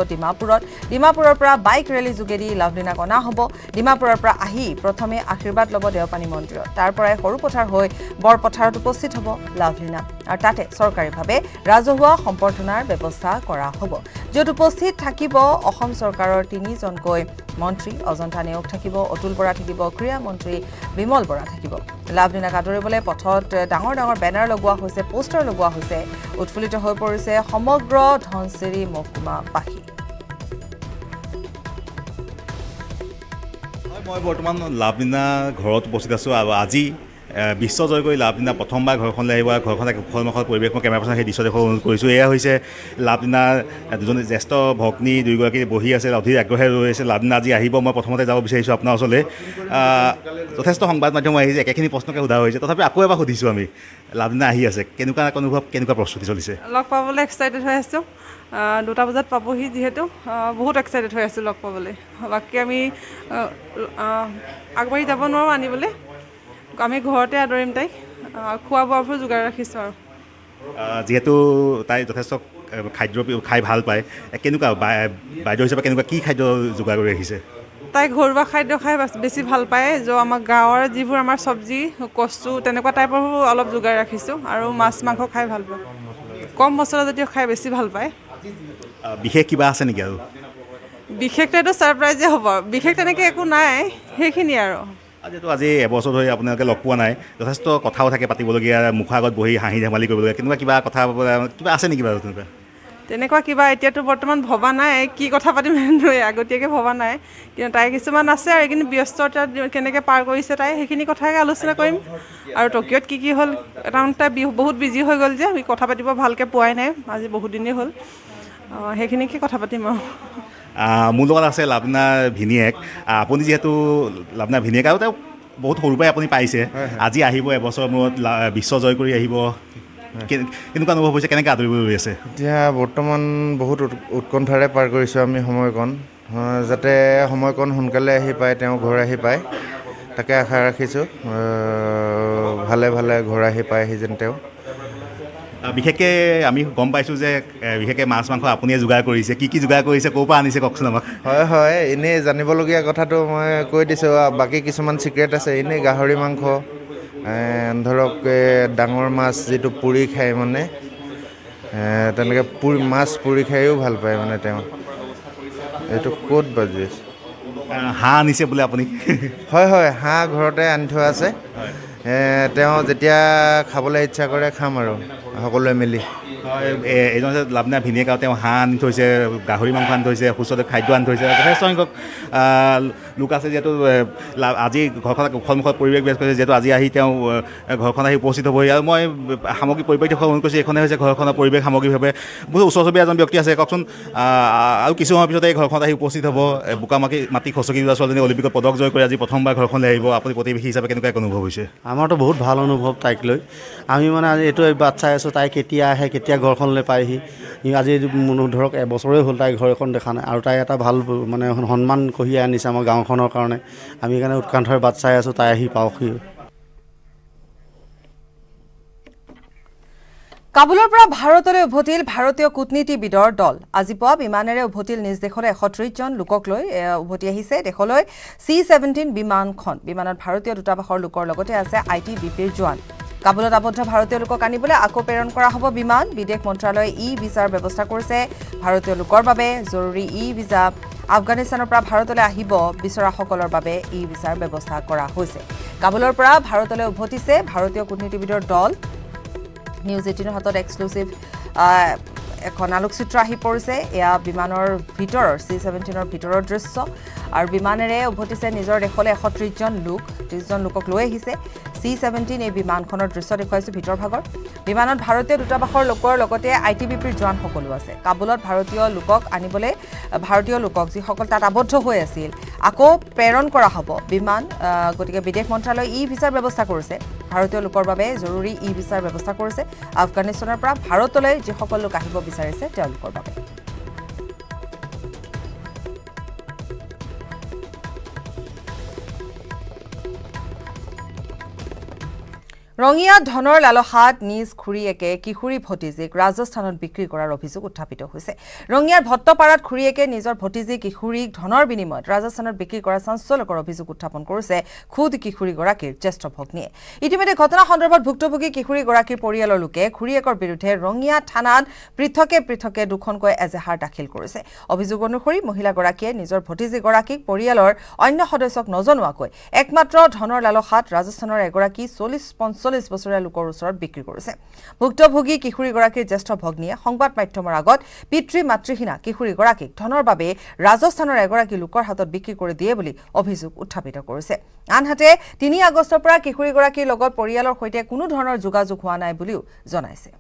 ডিমাপুৰৰ পৰা বাইক ৰেলী যোগেদি লাভলিনাক অনা হ'ব ডিমাপুৰৰ পৰা আহি প্ৰথমে আশীৰ্বাদ ল'ব দেওপানী মন্দিৰত তাৰ পৰাই সৰুপথাৰ হৈ বৰপথাৰত উপস্থিত হ'ব লাভলিনা আৰু তাতে চৰকাৰীভাৱে ৰাজহুৱা সম্বৰ্ধনাৰ ব্যৱস্থা কৰা হ'ব য'ত উপস্থিত থাকিব অসম চৰকাৰৰ 3জনকৈ মন্ত্ৰী অজন্তা নেওগ থাকিব অতুল বৰা থাকিব ক্ৰীড়া মন্ত্ৰী বিমল বৰা থাকিব লাভলিনাক আদৰিবলৈ পথত ডাঙৰ বেনাৰ লগোৱা হৈছে পোষ্টাৰ লগোৱা হৈছে উৎফুল্লিত হৈ পৰিছে সমগ্ৰ ধনচিৰি মহকুমাবাসী মই বৰ্তমান লাভলিনা ঘৰত উপস্থিত আছোঁ আৰু আজি বিশ্বজয় কৰি লাভলিনা প্ৰথমবাৰ ঘৰখনলৈ আহিব ঘৰখন এক উখল-মাখল পৰিৱেশ মই কেমেৰা পাৰ্চন সেই দৃশ্য দেখুৱাব অনুৰোধ কৰিছোঁ এয়া হৈছে লাভলিনাৰ দুজনী জ্যেষ্ঠ ভগ্নী দুয়োগৰাকী বহি আছে অধীৰ আগ্ৰহে ৰৈ আছে লাভলিনা আজি আহিব মই প্ৰথমতে যাব বিচাৰিছোঁ আপোনাৰ ওচৰলৈ যথেষ্ট সংবাদ মাধ্যম আহিছে একেখিনি প্ৰশ্নকে সোধা হৈছে তথাপি আকৌ এবাৰ সুধিছোঁ আমি লাভলিনা আহি আছে কেনেকুৱা অনুভৱ কেনেকুৱা প্ৰস্তুতি চলিছে লগ পাবলৈ এক্সাইটেড হৈ আছোঁ 2টা বজাত পাবহি যিহেতু বহুত এক্সাইটেড হৈ আছোঁ লগ পাবলৈ বাকী আমি আগবাঢ়ি যাব নোৱাৰোঁ আনিবলৈ আমি ঘৰতে আদৰিম তাইক খোৱা বোৱাবোৰ যোগাৰ ৰাখিছোঁ আৰু যিহেতু তাই যথেষ্ট খাদ্য খাই ভাল পায় কেনেকুৱা বাইদেউ হিচাপে কেনেকুৱা কি খাদ্য যোগাৰ কৰি ৰাখিছে তাই ঘৰুৱা খাদ্য খাই বেছি ভাল পায় আমাৰ গাঁৱৰ যিবোৰ আমাৰ চব্জি কচু তেনেকুৱা টাইপৰ অলপ যোগাৰ ৰাখিছোঁ আৰু মাছ মাংস খাই ভাল পায় কম মছলা জাতীয় খাই বেছি ভাল পায় বিশেষ কিবা আছে নেকি আৰু বিশেষটো এইটো ছাৰপ্ৰাইজে হ'ব বিশেষ তেনেকৈ একো নাই সেইখিনিয়ে আৰু যিহেতু আজি এবছৰ ধৰি আপোনালোকে লগ পোৱা নাই যথেষ্ট কথাও থাকে পাতিবলগীয়া মুখৰ আগত বহি হাঁহি ধেমালি কৰিবলগীয়া কেনেকুৱা কিবা কথা কিবা আছে নেকি বাৰু তেনেকুৱা কিবা এতিয়াতো বৰ্তমান ভবা নাই কি কথা পাতিম আগতীয়াকৈ ভবা নাই কিন্তু তাই কিছুমান আছে আৰু এইখিনি ব্যস্ততা কেনেকৈ পাৰ কৰিছে তাই সেইখিনি কথাকে আলোচনা কৰিম আৰু টকিঅ'ত কি হ'ল এটা তাই বহুত বিজি হৈ গ'ল যে আমি কথা পাতিব ভালকৈ পোৱাই নাই আজি বহুত দিনেই হ'ল সেইখিনিকে কথা পাতিম আৰু মোৰ লগত আছে লাভলিনাৰ ভিনিয়েক আপুনি যিহেতু লাভলিনাৰ ভিনিয়েক আৰু তেওঁ বহুত সৰুৰ পৰাই আপুনি পাইছে আজি আহিব এবছৰ মূৰত বিশ্ব জয় কৰি আহিব কেনেকুৱা অনুভৱ হৈছে কেনেকৈ আদৰিবলৈ ৰৈ আছে এতিয়া বৰ্তমান বহুত উৎকণ্ঠাৰে পাৰ কৰিছোঁ আমি সময়কণ যাতে সময়কণ সোনকালে আহি পায় তেওঁ ঘৰ আহি পায় তাকে আশা ৰাখিছোঁ ভালে ঘৰ আহি পায়হি যেন তেওঁ বিশেষকৈ আমি গম পাইছোঁ যে বিশেষকৈ মাছ মাংস আপুনিয়ে যোগাৰ কৰিছে কি যোগাৰ কৰিছে ক'ৰ পৰা আনিছে কওকচোন আমাক হয় এনেই জানিবলগীয়া কথাটো মই কৈ দিছোঁ বাকী কিছুমান ছিক্ৰেট আছে এনেই গাহৰি মাংস ধৰক ডাঙৰ মাছ যিটো পুৰি খায় মানে তেনেকৈ মাছ পুৰি খায়ো ভাল পায় মানে তেওঁ এইটো ক'ত বাজি আছে হাঁহ আনিছে বোলে আপুনি হয় হাঁহ ঘৰতে আনি থোৱা আছে তেওঁ যেতিয়া খাবলৈ ইচ্ছা কৰে খাম আৰু সকলোৱে মিলি। এজন লাভলীনা ভিনিয়েক আৰু তেওঁ হাঁহ আনি থৈছে, গাহৰি মাংস আনি থৈছে, সুস্বাদু খাদ্য আনি থৈছে। যথেষ্ট সংখ্যক লোক আছে যিহেতু আজি ঘৰখনত সন্মুখত পৰিৱেশ বেছ কৰিছে, যিহেতু আজি আহি তেওঁ ঘৰখন আহি উপস্থিত হ'বহি। আৰু মই সামগ্ৰিক পৰিৱেশ দেখুৱাব মন কৰিছোঁ, এইখনে হৈছে ঘৰখনৰ পৰিৱেশ সামগ্ৰিকভাৱে। বহুত ওচৰ চুবুৰীয়া এজন ব্যক্তি আছে, কওকচোন আৰু কিছু সময়ৰ পিছতে এই ঘৰখনত আহি উপস্থিত হ'ব। বোকা মাটি খচকি যোৱা ছোৱালীজনী অলিম্পিকত পদক জয় কৰি আজি প্ৰথমবাৰ ঘৰখনলৈ আহিব। আপুনি প্ৰতিবেশী হিচাপে কেনেকুৱা অনুভৱ হৈছে? আমাৰতো বহুত ভাল অনুভৱ তাইক লৈ। আমি মানে আজি এইটো বাট চাই আছোঁ, তাই কেতিয়া আহে, কেতিয়া ঘৰখনলৈ পায়হি। আজি ধৰক এবছৰেই হ'ল তাই ঘৰ এখন দেখা নাই, আৰু তাই এটা ভাল মানে সন্মান কঢ়িয়াই আনিছে আমাৰ গাঁওখনৰ কাৰণে। আমি সেইকাৰণে উৎকণ্ঠাৰে বাট চাই আছোঁ তাই আহি পাওকহি। কাবুলৰ পৰা ভাৰতলৈ উভতিল ভাৰতীয় কূটনীতিবিদৰ দল। আজি পুৱা বিমানেৰে উভতিল নিজ দেশলৈ 130 জন লোকক লৈ উভতি আহিছে দেশলৈ C-17 বিমানখন। বিমানত ভাৰতীয় দূতাবাসৰ লোকৰ লগতে আছে ITBPৰ জোৱান। কাবুলত আবদ্ধ ভাৰতীয় লোকক আনিবলৈ আকৌ প্ৰেৰণ কৰা হ'ব বিমান। বিদেশ মন্ত্ৰালয়ে ভিছাৰ ব্যৱস্থা কৰিছে ভাৰতীয় লোকৰ বাবে। জৰুৰী ভিছা আফগানিস্তানৰ পৰা ভাৰতলৈ আহিব বিচৰাসকলৰ বাবে ভিছাৰ ব্যৱস্থা কৰা হৈছে। কাবুলৰ পৰা ভাৰতলৈ উভতিছে ভাৰতীয় কূটনীতিবিদৰ দল। নিউজ 18ৰ হাতত এক্সক্লুচিভ এখন আলোকচিত্ৰ আহি পৰিছে। এয়া বিমানৰ ভিতৰৰ C-17ৰ ভিতৰৰ দৃশ্য। আৰু বিমানেৰে উভতিছে নিজৰ দেশলৈ 130 জন লোক। 30 জন লোকক লৈ আহিছে C-17 এই বিমানখনৰ দৃশ্য দেখুৱাইছোঁ ভিতৰ ভাগৰ। বিমানত ভাৰতীয় দূতাবাসৰ লোকৰ লগতে ITBPৰ জোৱান সকলো আছে। কাবুলত ভাৰতীয় লোকক আনিবলৈ ভাৰতীয় লোকক যিসকল তাত আবদ্ধ হৈ আছিল আকৌ প্ৰেৰণ কৰা হ'ব বিমান। গতিকে বিদেশ মন্ত্ৰালয়ে ভিছাৰ ব্যৱস্থা কৰিছে ভাৰতীয় লোকৰ বাবে। জৰুৰী ভিছাৰ ব্যৱস্থা কৰিছে আফগানিস্তানৰ পৰা ভাৰতলৈ যিসকল লোক আহিব বিচাৰিছে তেওঁলোকৰ বাবে। ৰঙিয়াত ধনৰ লালসাত নিজ খুৰীয়েকে কিশোৰী ভতিজীক ৰাজস্থানত বিক্ৰী কৰাৰ অভিযোগ উত্থাপিত হৈছে। ৰঙিয়াৰ ভট্টপাৰাত খুৰীয়েকে নিজৰ ভতিজী কিশোৰীক ধনৰ বিনিময়ত ৰাজস্থানত বিক্ৰী কৰাৰ চাঞ্চল্যকৰ অভিযোগ উত্থাপন কৰিছে খুদ কিশোৰীগৰাকীৰ জ্যেষ্ঠ ভগ্নীয়ে। ইতিমধ্যে ঘটনা সন্দৰ্ভত ভুক্তভোগী কিশোৰীগৰাকীৰ পৰিয়ালৰ লোকে খুৰীয়েকৰ বিৰুদ্ধে ৰঙিয়া থানাত পৃথকে পৃথকে দুখনকৈ এজাহাৰ দাখিল কৰিছে। অভিযোগ অনুসৰি মহিলাগৰাকীয়ে নিজৰ ভতিজীগৰাকীক পৰিয়ালৰ অন্য সদস্যক নজনোৱাকৈ একমাত্ৰ ধনৰ লালসাত ৰাজস্থানৰ এগৰাকী 40-45 বছৰীয়া লোকৰ ওচৰত বিক্ৰী কৰিছে। ভুক্তভোগী কিশোৰীগৰাকীৰ জ্যেষ্ঠ ভগ্নীয়ে সংবাদ মাধ্যমৰ আগত পিতৃ মাতৃহীনা কিশোৰীগৰাকীক ধনৰ বাবে ৰাজস্থানৰ এগৰাকী লোকৰ হাতত বিক্ৰী কৰি দিয়ে বুলি অভিযোগ উত্থাপিত কৰিছে। আনহাতে 3 আগষ্টৰ পৰা কিশোৰীগৰাকীৰ লগত পৰিয়ালৰ সৈতে কোনো ধৰণৰ যোগাযোগ হোৱা নাই বুলিও জনাইছে।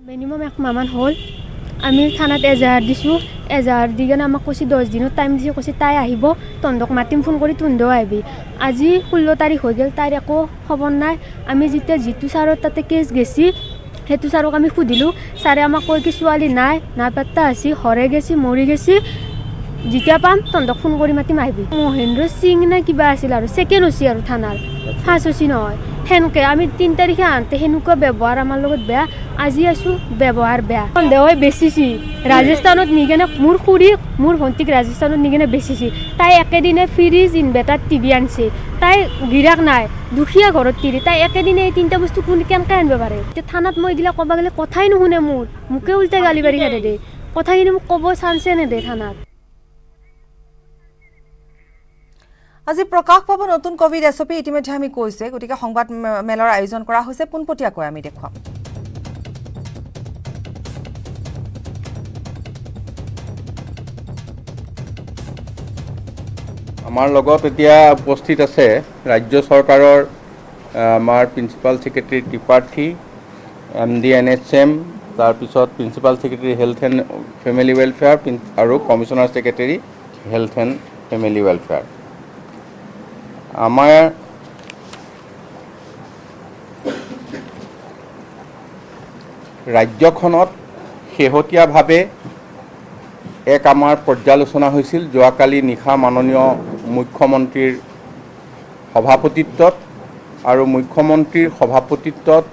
মিনিমাম 1 মাহমান হ'ল আমি থানাত এজাহাৰ দিছোঁ। এজাহাৰ দি কেনে আমাক কৈছে 10 দিনত টাইম দিছে, কৈছে তাই আহিব, তন্দক মাতিম, ফোন কৰি তুন্দেও আহিবি। আজি 16 তাৰিখ হৈ গ'ল, তাইৰ একো খবৰ নাই। আমি যেতিয়া যিটো ছাৰৰ তাতে কেছ গেছি সেইটো ছাৰক আমি সুধিলোঁ। ছাৰে আমাক কৈ কি ছোৱালী নাই পাত্তা আছি, হৰে গেছি, মৰি গেছি, যেতিয়া পাম তন্দক ফোন কৰি মাতিম আহিবি। মহেন্দ্ৰ সিং নে কিবা আছিল আৰু ছেকেণ্ড হৈছি আৰু থানাৰ ফাৰ্ষ্ট হৈছি নহয়। সেনেকৈ আমি 3 তাৰিখে আনতে সেনেকুৱা ব্যৱহাৰ আমাৰ লগত বেয়া। আজি আছোঁ ব্যৱহাৰ বেয়া। সন্দেহ হৈ বেচিছি ৰাজস্থানত নি কেনে মোৰ খুৰীক মোৰ ভণ্টিক ৰাজস্থানত নি কেনে বেচিছি। তাই একেদিনে ফ্ৰিজ ইনভাৰ্টাৰ টিভি আনছে। তাই গিৰাক নাই, দুখীয়া ঘৰত তিৰি। তাই একেদিনে এই 3টা বস্তু কোন কেনেকৈ আনিব পাৰে? এতিয়া থানাত মই এইগিলা ক'ব গ'লে কথাই নুশুনে, মোকে উল্টাই গালি পাৰি খেদে দে। কথাখিনি মোক ক'ব চান্সে নেদে থানাত। আজি প্ৰকাশ পাব নতুন কোভিড SOP ইতিমধ্যে আমি কৈছে। গতিকে সংবাদ মেলৰ আয়োজন কৰা হৈছে, পোনপটীয়াকৈ আমি দেখুৱাম। আমাৰ লগত এতিয়া উপস্থিত আছে ৰাজ্য চৰকাৰৰ আমাৰ principal secretary Tripathi, MD NHM, তাৰপিছত principal secretary health and family welfare আৰু commissioner secretary health and family welfare. আমাৰ ৰাজ্যখনত শেহতীয়াভাৱে এক আমাৰ পৰ্যালোচনা হৈছিল যোৱাকালি নিশা মাননীয় মুখ্যমন্ত্ৰীৰ সভাপতিত্বত। আৰু মুখ্যমন্ত্ৰীৰ সভাপতিত্বত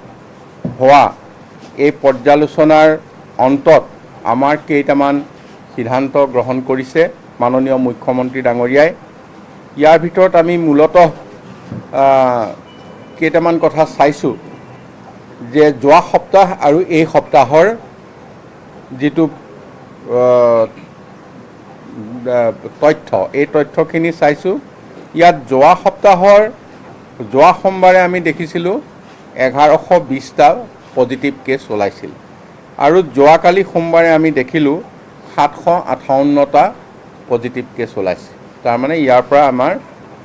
হোৱা এই পৰ্যালোচনাৰ অন্তত আমাৰ কেইটামান সিদ্ধান্ত গ্ৰহণ কৰিছে মাননীয় মুখ্যমন্ত্ৰী ডাঙৰীয়াই। ইয়াৰ ভিতৰত আমি মূলতঃ কেইটামান কথা চাইছোঁ যে যোৱা সপ্তাহ আৰু এই সপ্তাহৰ যিটো তথ্য, এই তথ্যখিনি চাইছোঁ। ইয়াত যোৱা সোমবাৰে আমি দেখিছিলোঁ 1120টা পজিটিভ কেছ ওলাইছিল আৰু যোৱাকালি সোমবাৰে আমি দেখিলোঁ 758টা পজিটিভ কেছ ওলাইছে। তাৰমানে ইয়াৰ পৰা আমাৰ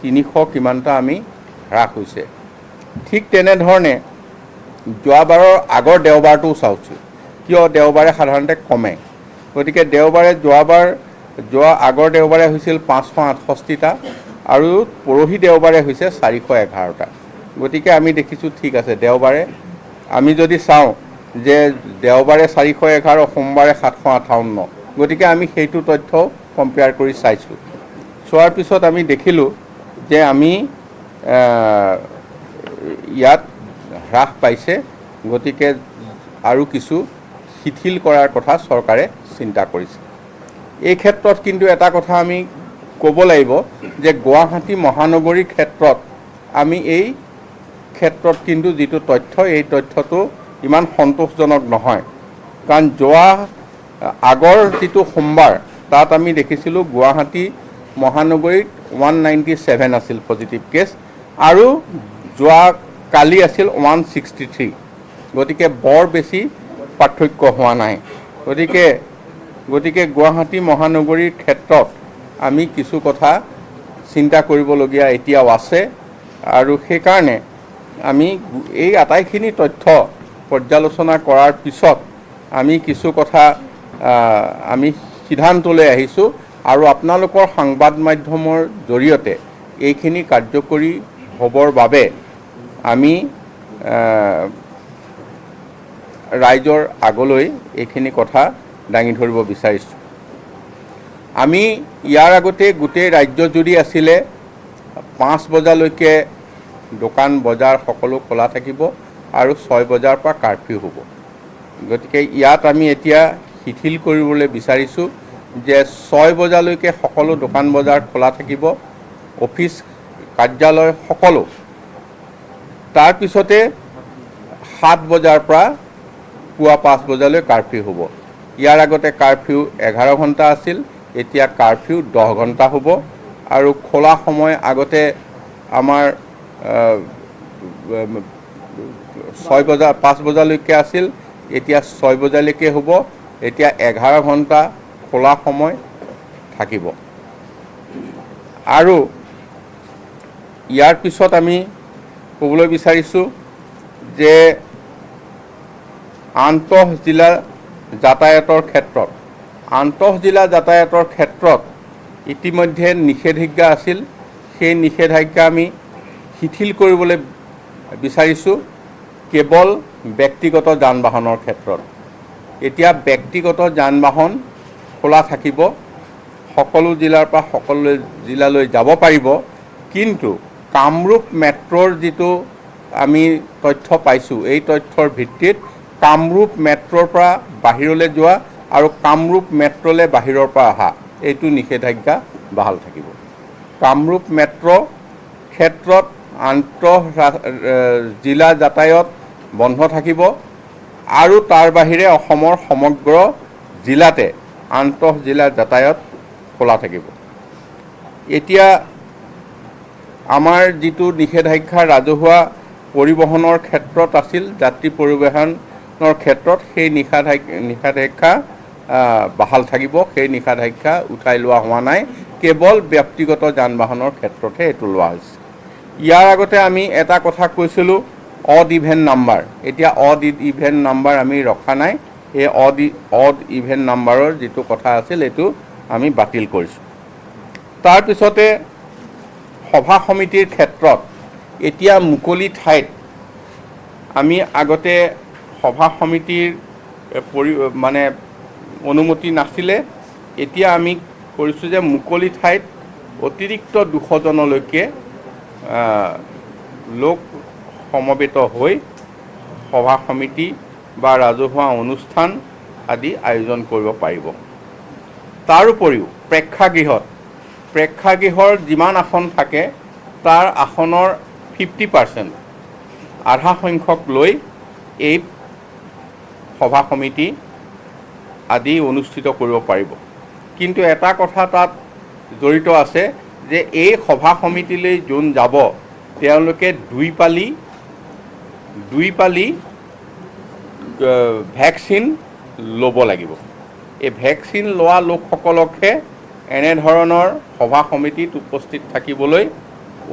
300 কিমানটা আমি হ্ৰাস হৈছে। ঠিক তেনেধৰণে যোৱাবাৰৰ আগৰ দেওবাৰটোও চাওঁছোঁ, কিয় দেওবাৰে সাধাৰণতে কমে। গতিকে যোৱা আগৰ দেওবাৰে হৈছিল 568টা আৰু পৰহি দেওবাৰে হৈছে 411টা। গতিকে আমি দেখিছোঁ ঠিক আছে, দেওবাৰে আমি যদি চাওঁ যে দেওবাৰে 411, সোমবাৰে 758, গতিকে আমি সেইটো তথ্য কম্পেয়াৰ কৰি চাইছোঁ। চোৱাৰ পিছত আমি দেখিলোঁ যে আমি ইয়াত হ্ৰাস পাইছে। গতিকে আৰু কিছু শিথিল কৰাৰ কথা চৰকাৰে চিন্তা কৰিছে। এই ক্ষেত্ৰত কিন্তু এটা কথা আমি ক'ব লাগিব যে গুৱাহাটী মহানগৰীৰ ক্ষেত্ৰত আমি এই ক্ষেত্ৰত কিন্তু যিটো তথ্য, এই তথ্যটো ইমান সন্তোষজনক নহয়। কাৰণ আগৰ যিটো সোমবাৰ তাত আমি দেখিছিলোঁ গুৱাহাটী মহানগৰীত 197 আছিল পজিটিভ কেছ আৰু কালি আছিল 163। গতিকে বৰ বেছি পাৰ্থক্য হোৱা নাই। গতিকে গুৱাহাটী মহানগৰীৰ ক্ষেত্ৰত আমি কিছু কথা চিন্তা কৰিবলগীয়া এতিয়াও আছে আৰু সেইকাৰণে আমি এই আটাইখিনি তথ্য পৰ্যালোচনা কৰাৰ পিছত আমি কিছু কথা আমি সিদ্ধান্তলৈ আহিছোঁ আৰু আপোনালোকৰ সংবাদ মাধ্যমৰ জৰিয়তে এইখিনি কাৰ্যকৰী হ'বৰ বাবে আমি ৰাইজৰ আগলৈ এইখিনি কথা দাঙি ধৰিব বিচাৰিছোঁ। আমি ইয়াৰ আগতে গোটেই ৰাজ্যজুৰি আছিলে 5 বজালৈকে দোকান বজাৰ সকলো খোলা থাকিব আৰু 6 বজাৰ পৰা কাৰ্ফিউ হ'ব। গতিকে ইয়াত আমি এতিয়া শিথিল কৰিবলৈ বিচাৰিছোঁ যে 6 বজালৈকে সকলো দোকান বজাৰ খোলা থাকিব, অফিচ কাৰ্যালয় সকলো। তাৰপিছতে 7 বজাৰ পৰা পুৱা 5 বজালৈ কাৰ্ফিউ হ'ব। ইয়াৰ আগতে কাৰ্ফিউ 11 ঘণ্টা আছিল, এতিয়া কাৰ্ফিউ 10 ঘণ্টা হ'ব আৰু খোলা সময় আগতে আমাৰ 5 বজালৈকে আছিল, এতিয়া 6 বজালৈকে হ'ব। এতিয়া 11 ঘণ্টা খোলা সময় থাকিব। আৰু ইয়াৰ পিছত আমি ক'বলৈ বিচাৰিছোঁ যে আন্তঃজিলা যাতায়াতৰ ক্ষেত্ৰত ইতিমধ্যে নিষেধাজ্ঞা আছিল, সেই নিষেধাজ্ঞা আমি শিথিল কৰিবলৈ বিচাৰিছোঁ কেৱল ব্যক্তিগত যান বাহনৰ ক্ষেত্ৰত। এতিয়া ব্যক্তিগত যান বাহন খোলা থাকিব, সকলো জিলাৰ পৰা সকলো জিলালৈ যাব পাৰিব, কিন্তু কামৰূপ মেট্ৰ'ৰ যিটো আমি তথ্য পাইছোঁ, এই তথ্যৰ ভিত্তিত কামৰূপ মেট্ৰ'ৰ পৰা বাহিৰলৈ যোৱা আৰু কামৰূপ মেট্ৰ'লৈ বাহিৰৰ পৰা অহা এইটো নিষেধাজ্ঞা বাহাল থাকিব। কামৰূপ মেট্ৰ' ক্ষেত্ৰত জিলা যাতায়াত বন্ধ থাকিব আৰু তাৰ বাহিৰে অসমৰ সমগ্ৰ জিলাতে আন্তঃজিলা যাতায়াত খোলা থাকিব। এতিয়া আমাৰ যিটো নিষেধাজ্ঞা ৰাজহুৱা পৰিবহণৰ ক্ষেত্ৰত আছিল, যাত্ৰী পৰিবহণৰ ক্ষেত্ৰত সেই নিষেধাজ্ঞা বাহাল থাকিব। সেই নিষেধাজ্ঞা উঠাই লোৱা হোৱা নাই, কেৱল ব্যক্তিগত যান বাহনৰ ক্ষেত্ৰতহে এইটো লোৱা হৈছে। ইয়াৰ আগতে আমি এটা কথা কৈছিলোঁ অড ইভেন নাম্বাৰ, এতিয়া অড ইভেন নাম্বাৰ আমি ৰখা নাই। এই অড ইভেন নাম্বাৰৰ যিটো কথা আছিল এইটো আমি বাতিল কৰিছোঁ। তাৰপিছতে সভা সমিতিৰ ক্ষেত্ৰত এতিয়া মুকলি ঠাইত আমি আগতে সভা সমিতিৰ অনুমতি নাছিলে, এতিয়া আমি কৰিছোঁ যে মুকলি ঠাইত অতিৰিক্ত 200 জনলৈকে লোক সমবেত হৈ সভা সমিতি বা ৰাজহুৱা অনুষ্ঠান আদি আয়োজন কৰিব পাৰিব। তাৰোপৰিও প্ৰেক্ষাগৃহৰ যিমান আসন থাকে তাৰ আসনৰ 50%, আধা সংখ্যক লৈ এই সভা সমিতি আদি অনুষ্ঠিত কৰিব পাৰিব। কিন্তু এটা কথা তাত জড়িত আছে যে এই সভা সমিতিলৈ যোন যাব তেওঁলোকে দুই পালি ভেকচিন ল'ব লাগিব। এই ভেকচিন লোৱা লোকসকলকহে এনেধৰণৰ সভা সমিতিত উপস্থিত থাকিবলৈ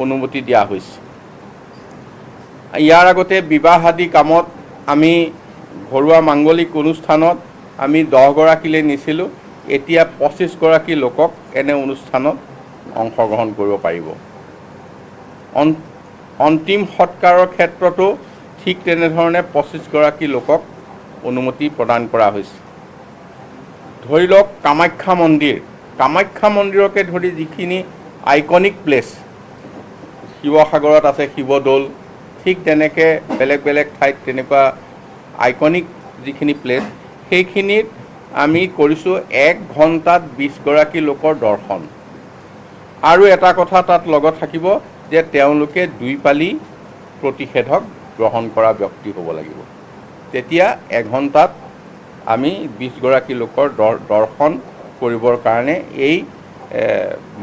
অনুমতি দিয়া হৈছে। ইয়াৰ আগতে বিবাহ আদি কামত আমি ঘৰুৱা মাংগলিক অনুষ্ঠানত আমি 10 গৰাকীলৈ নিছিলোঁ, এতিয়া 25 গৰাকী লোকক এনে অনুষ্ঠানত অংশগ্ৰহণ কৰিব পাৰিব। অন্তিম সৎকাৰৰ ক্ষেত্ৰতো ঠিক তেনেধৰণে 25 গৰাকী লোকক অনুমতি প্ৰদান কৰা হৈছে। ধৰি লওক কামাখ্যা মন্দিৰকে ধৰি যিখিনি আইকনিক প্লেচ, শিৱসাগৰত আছে শিৱদৌল, ঠিক তেনেকৈ বেলেগ বেলেগ ঠাইত তেনেকুৱা আইকনিক যিখিনি প্লেচ, সেইখিনিত আমি কৰিছোঁ 1 ঘণ্টাত 20 গৰাকী লোকৰ দৰ্শন। আৰু এটা কথা তাত লগত থাকিব যে তেওঁলোকে 2 পালি প্ৰতিষেধক গ্ৰহণ কৰা ব্যক্তি হ'ব লাগিব। তেতিয়া 1 ঘণ্টাত আমি 20 গৰাকী লোকৰ দৰ্শন কৰিবৰ কাৰণে এই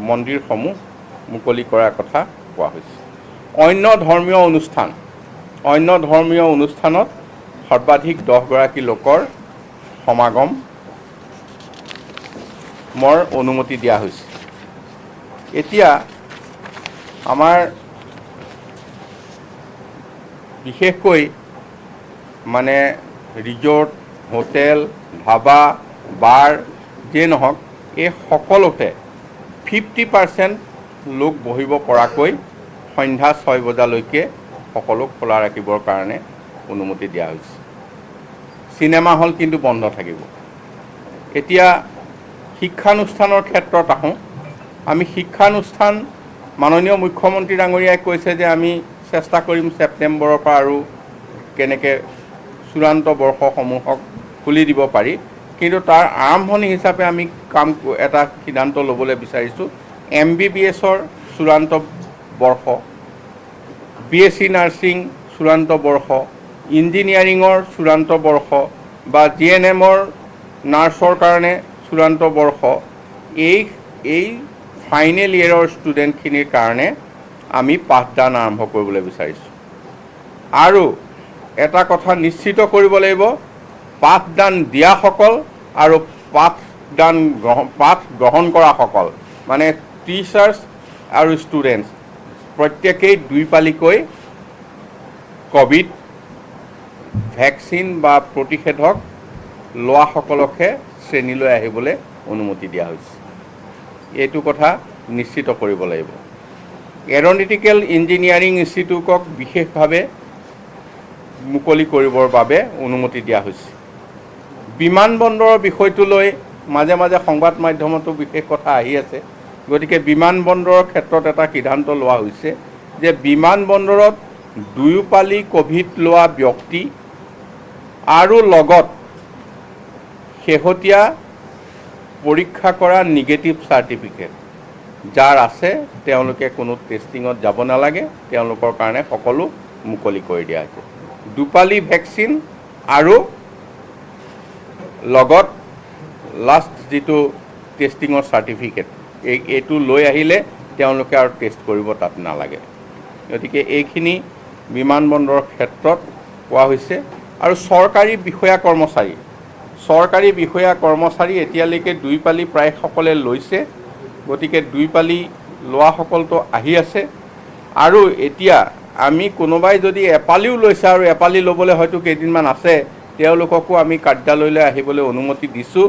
মন্দিৰসমূহ মুকলি কৰাৰ কথা কোৱা হৈছে। অন্য ধৰ্মীয় অনুষ্ঠানত সৰ্বাধিক 10 গৰাকী লোকৰ সমাগমৰ অনুমতি দিয়া হৈছে। এতিয়া আমাৰ বিশেষকৈ মানে ৰিজৰ্ট, হোটেল, ধাবা, বাৰ যিয়ে নহওক, এই সকলোতে 50% লোক বহিব পৰাকৈ সন্ধ্যা 6 বজালৈকে সকলো খোলা ৰাখিবৰ কাৰণে অনুমতি দিয়া হৈছে। চিনেমা হল কিন্তু বন্ধ থাকিব। এতিয়া শিক্ষানুষ্ঠানৰ ক্ষেত্ৰত আহোঁ। আমি শিক্ষানুষ্ঠান মাননীয় মুখ্যমন্ত্ৰী ডাঙৰীয়াই কৈছে যে আমি চেষ্টা কৰিম ছেপ্টেম্বৰৰ পৰা আৰু কেনেকৈ চূড়ান্ত বৰ্ষসমূহক খুলি দিব পাৰি, কিন্তু তাৰ আৰম্ভণি হিচাপে আমি এটা সিদ্ধান্ত ল'বলৈ বিচাৰিছোঁ। MBBSৰ চূড়ান্ত বৰ্ষ, BSc নাৰ্ছিং চূড়ান্ত বৰ্ষ, ইঞ্জিনিয়াৰিঙৰ চূড়ান্ত বৰ্ষ বা GNMৰ নাৰ্ছৰ কাৰণে চূড়ান্ত বৰ্ষ, এই ফাইনেল ইয়েৰৰ ষ্টুডেণ্টখিনিৰ কাৰণে আমি পাঠদান আৰম্ভ কৰিবলৈ বিচাৰিছোঁ। আৰু এটা কথা নিশ্চিত কৰিব লাগিব, পাঠদান দিয়াসকল আৰু পাঠ গ্ৰহণ কৰাসকল মানে টিচাৰ্ছ আৰু ষ্টুডেণ্টছ প্ৰত্যেকেই 2 পালিকৈ ক'ভিড ভেকচিন বা প্ৰতিষেধক লোৱাসকলকহে শ্ৰেণীলৈ আহিবলৈ অনুমতি দিয়া হৈছে। এইটো কথা নিশ্চিত কৰিব লাগিব। এৰ'নটিকেল ইঞ্জিনিয়াৰিং ইনষ্টিটিউটক বিশেষভাৱে মুকলি কৰিবৰ বাবে অনুমতি দিয়া হৈছে। বিমানবন্দৰৰ বিষয়টো লৈ মাজে মাজে সংবাদ মাধ্যমতো বিশেষ কথা আহি আছে। গতিকে বিমানবন্দৰৰ ক্ষেত্ৰত এটা সিদ্ধান্ত লোৱা হৈছে যে বিমানবন্দৰত 2 পালি ক'ভিড লোৱা ব্যক্তি আৰু লগত শেহতীয়া পৰীক্ষা কৰা নিগেটিভ চাৰ্টিফিকেট যাৰ আছে তেওঁলোকে কোনো টেষ্টিঙত যাব নালাগে, তেওঁলোকৰ কাৰণে সকলো মুকলি কৰি দিয়া হৈছে। 2 পালি ভেকচিন আৰু লগত লাষ্ট যিটো টেষ্টিঙৰ চাৰ্টিফিকেট, এইটো লৈ আহিলে তেওঁলোকে আৰু টেষ্ট কৰিব তাত নালাগে। গতিকে এইখিনি বিমানবন্দৰৰ ক্ষেত্ৰত কোৱা হৈছে। আৰু চৰকাৰী বিষয়া কৰ্মচাৰী এতিয়ালৈকে 2 পালি প্ৰায় সকলে লৈছে। গতিকে 2 পালি লোৱাসকলতো আহি আছে। আৰু এতিয়া আমি কোনোবাই যদি এপালিও লৈছে আৰু এপালি ল'বলৈ হয়তো কেইদিনমান আছে, তেওঁলোককো আমি কাৰ্যালয়লৈ আহিবলৈ অনুমতি দিছোঁ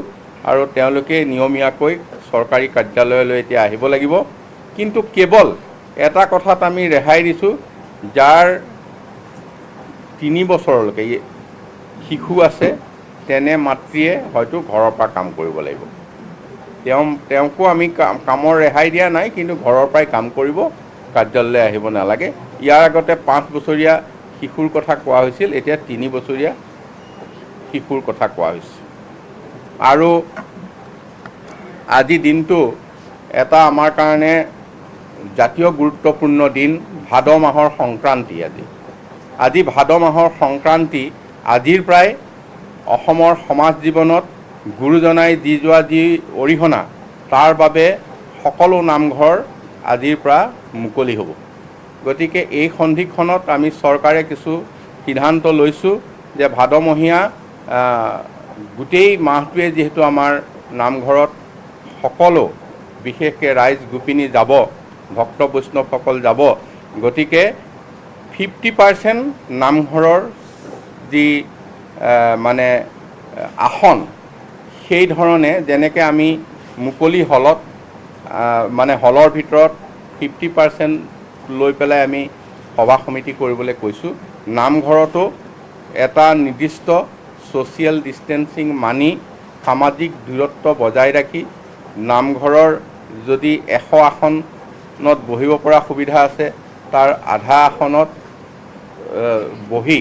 আৰু তেওঁলোকে নিয়মীয়াকৈ চৰকাৰী কাৰ্যালয়লৈ এতিয়া আহিব লাগিব। কিন্তু কেৱল এটা কথাত আমি ৰেহাই দিছোঁ, যাৰ 3 বছৰলৈকে শিশু আছে তেনে মাতৃয়ে হয়তো ঘৰৰ পৰা কাম কৰিব লাগিব। তেওঁকো আমি কামৰ ৰেহাই দিয়া নাই, কিন্তু ঘৰৰ পৰাই কাম কৰিব, কাৰ্যালয়লৈ আহিব নালাগে। ইয়াৰ আগতে 5 বছৰীয়া শিশুৰ কথা কোৱা হৈছিল, এতিয়া 3 বছৰীয়া শিশুৰ কথা কোৱা হৈছে। আৰু আজি দিনটো এটা আমাৰ কাৰণে জাতীয় গুৰুত্বপূৰ্ণ দিন, ভাদ মাহৰ সংক্ৰান্তি। আজি ভাদ মাহৰ সংক্ৰান্তি। আজিৰ প্ৰায় অসমৰ সমাজ জীৱনত গুৰুজনাই দি যোৱা যি অৰিহণা, তাৰ বাবে সকলো নামঘৰ আজিৰ পৰা মুকলি হ'ব। গতিকে এই সন্ধিখনত আমি চৰকাৰে কিছু সিদ্ধান্ত লৈছোঁ যে ভাদমহীয়া গোটেই মাহটোৱে যিহেতু আমাৰ নামঘৰত সকলো বিশেষকৈ ৰাইজ গোপিনী যাব, ভক্ত বৈষ্ণৱসকল যাব, গতিকে 50% নামঘৰৰ যি মানে আসন সেই ধৰণে যেনেকৈ আমি মুকলি হলত মানে হলৰ ভিতৰত 50% লৈ পেলাই আমি সভা সমিতি কৰিবলৈ কৈছোঁ, নামঘৰতো এটা নিৰ্দিষ্ট ছ'চিয়েল ডিষ্টেঞ্চিং মানি সামাজিক দূৰত্ব বজাই ৰাখি নামঘৰৰ যদি 100 আসনত বহিব পৰা সুবিধা আছে তাৰ আধা আসনত বহি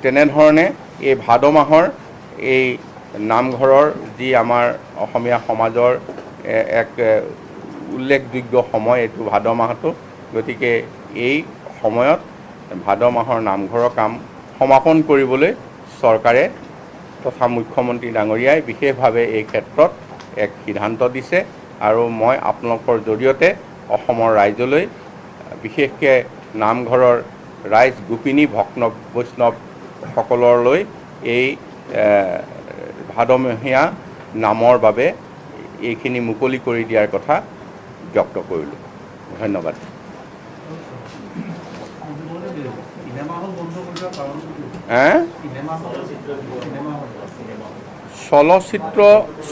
তেনেধৰণে এই ভাদ মাহৰ এই নামঘৰৰ যি আমাৰ অসমীয়া সমাজৰ এক উল্লেখযোগ্য সময় এইটো ভাদ মাহটো। গতিকে এই সময়ত ভাদ মাহৰ নামঘৰৰ কাম সমাপন কৰিবলৈ চৰকাৰে তথা মুখ্যমন্ত্ৰী ডাঙৰীয়াই বিশেষভাৱে এই ক্ষেত্ৰত এক সিদ্ধান্ত দিছে আৰু মই আপোনালোকৰ জৰিয়তে অসমৰ ৰাইজলৈ বিশেষকৈ নামঘৰৰ ৰাইজ গোপিনী ভক্ত বৈষ্ণৱসকললৈ এই ভাদমহীয়া নামৰ বাবে এইখিনি মুকলি কৰি দিয়াৰ কথা ব্যক্ত কৰিলোঁ। ধন্যবাদ।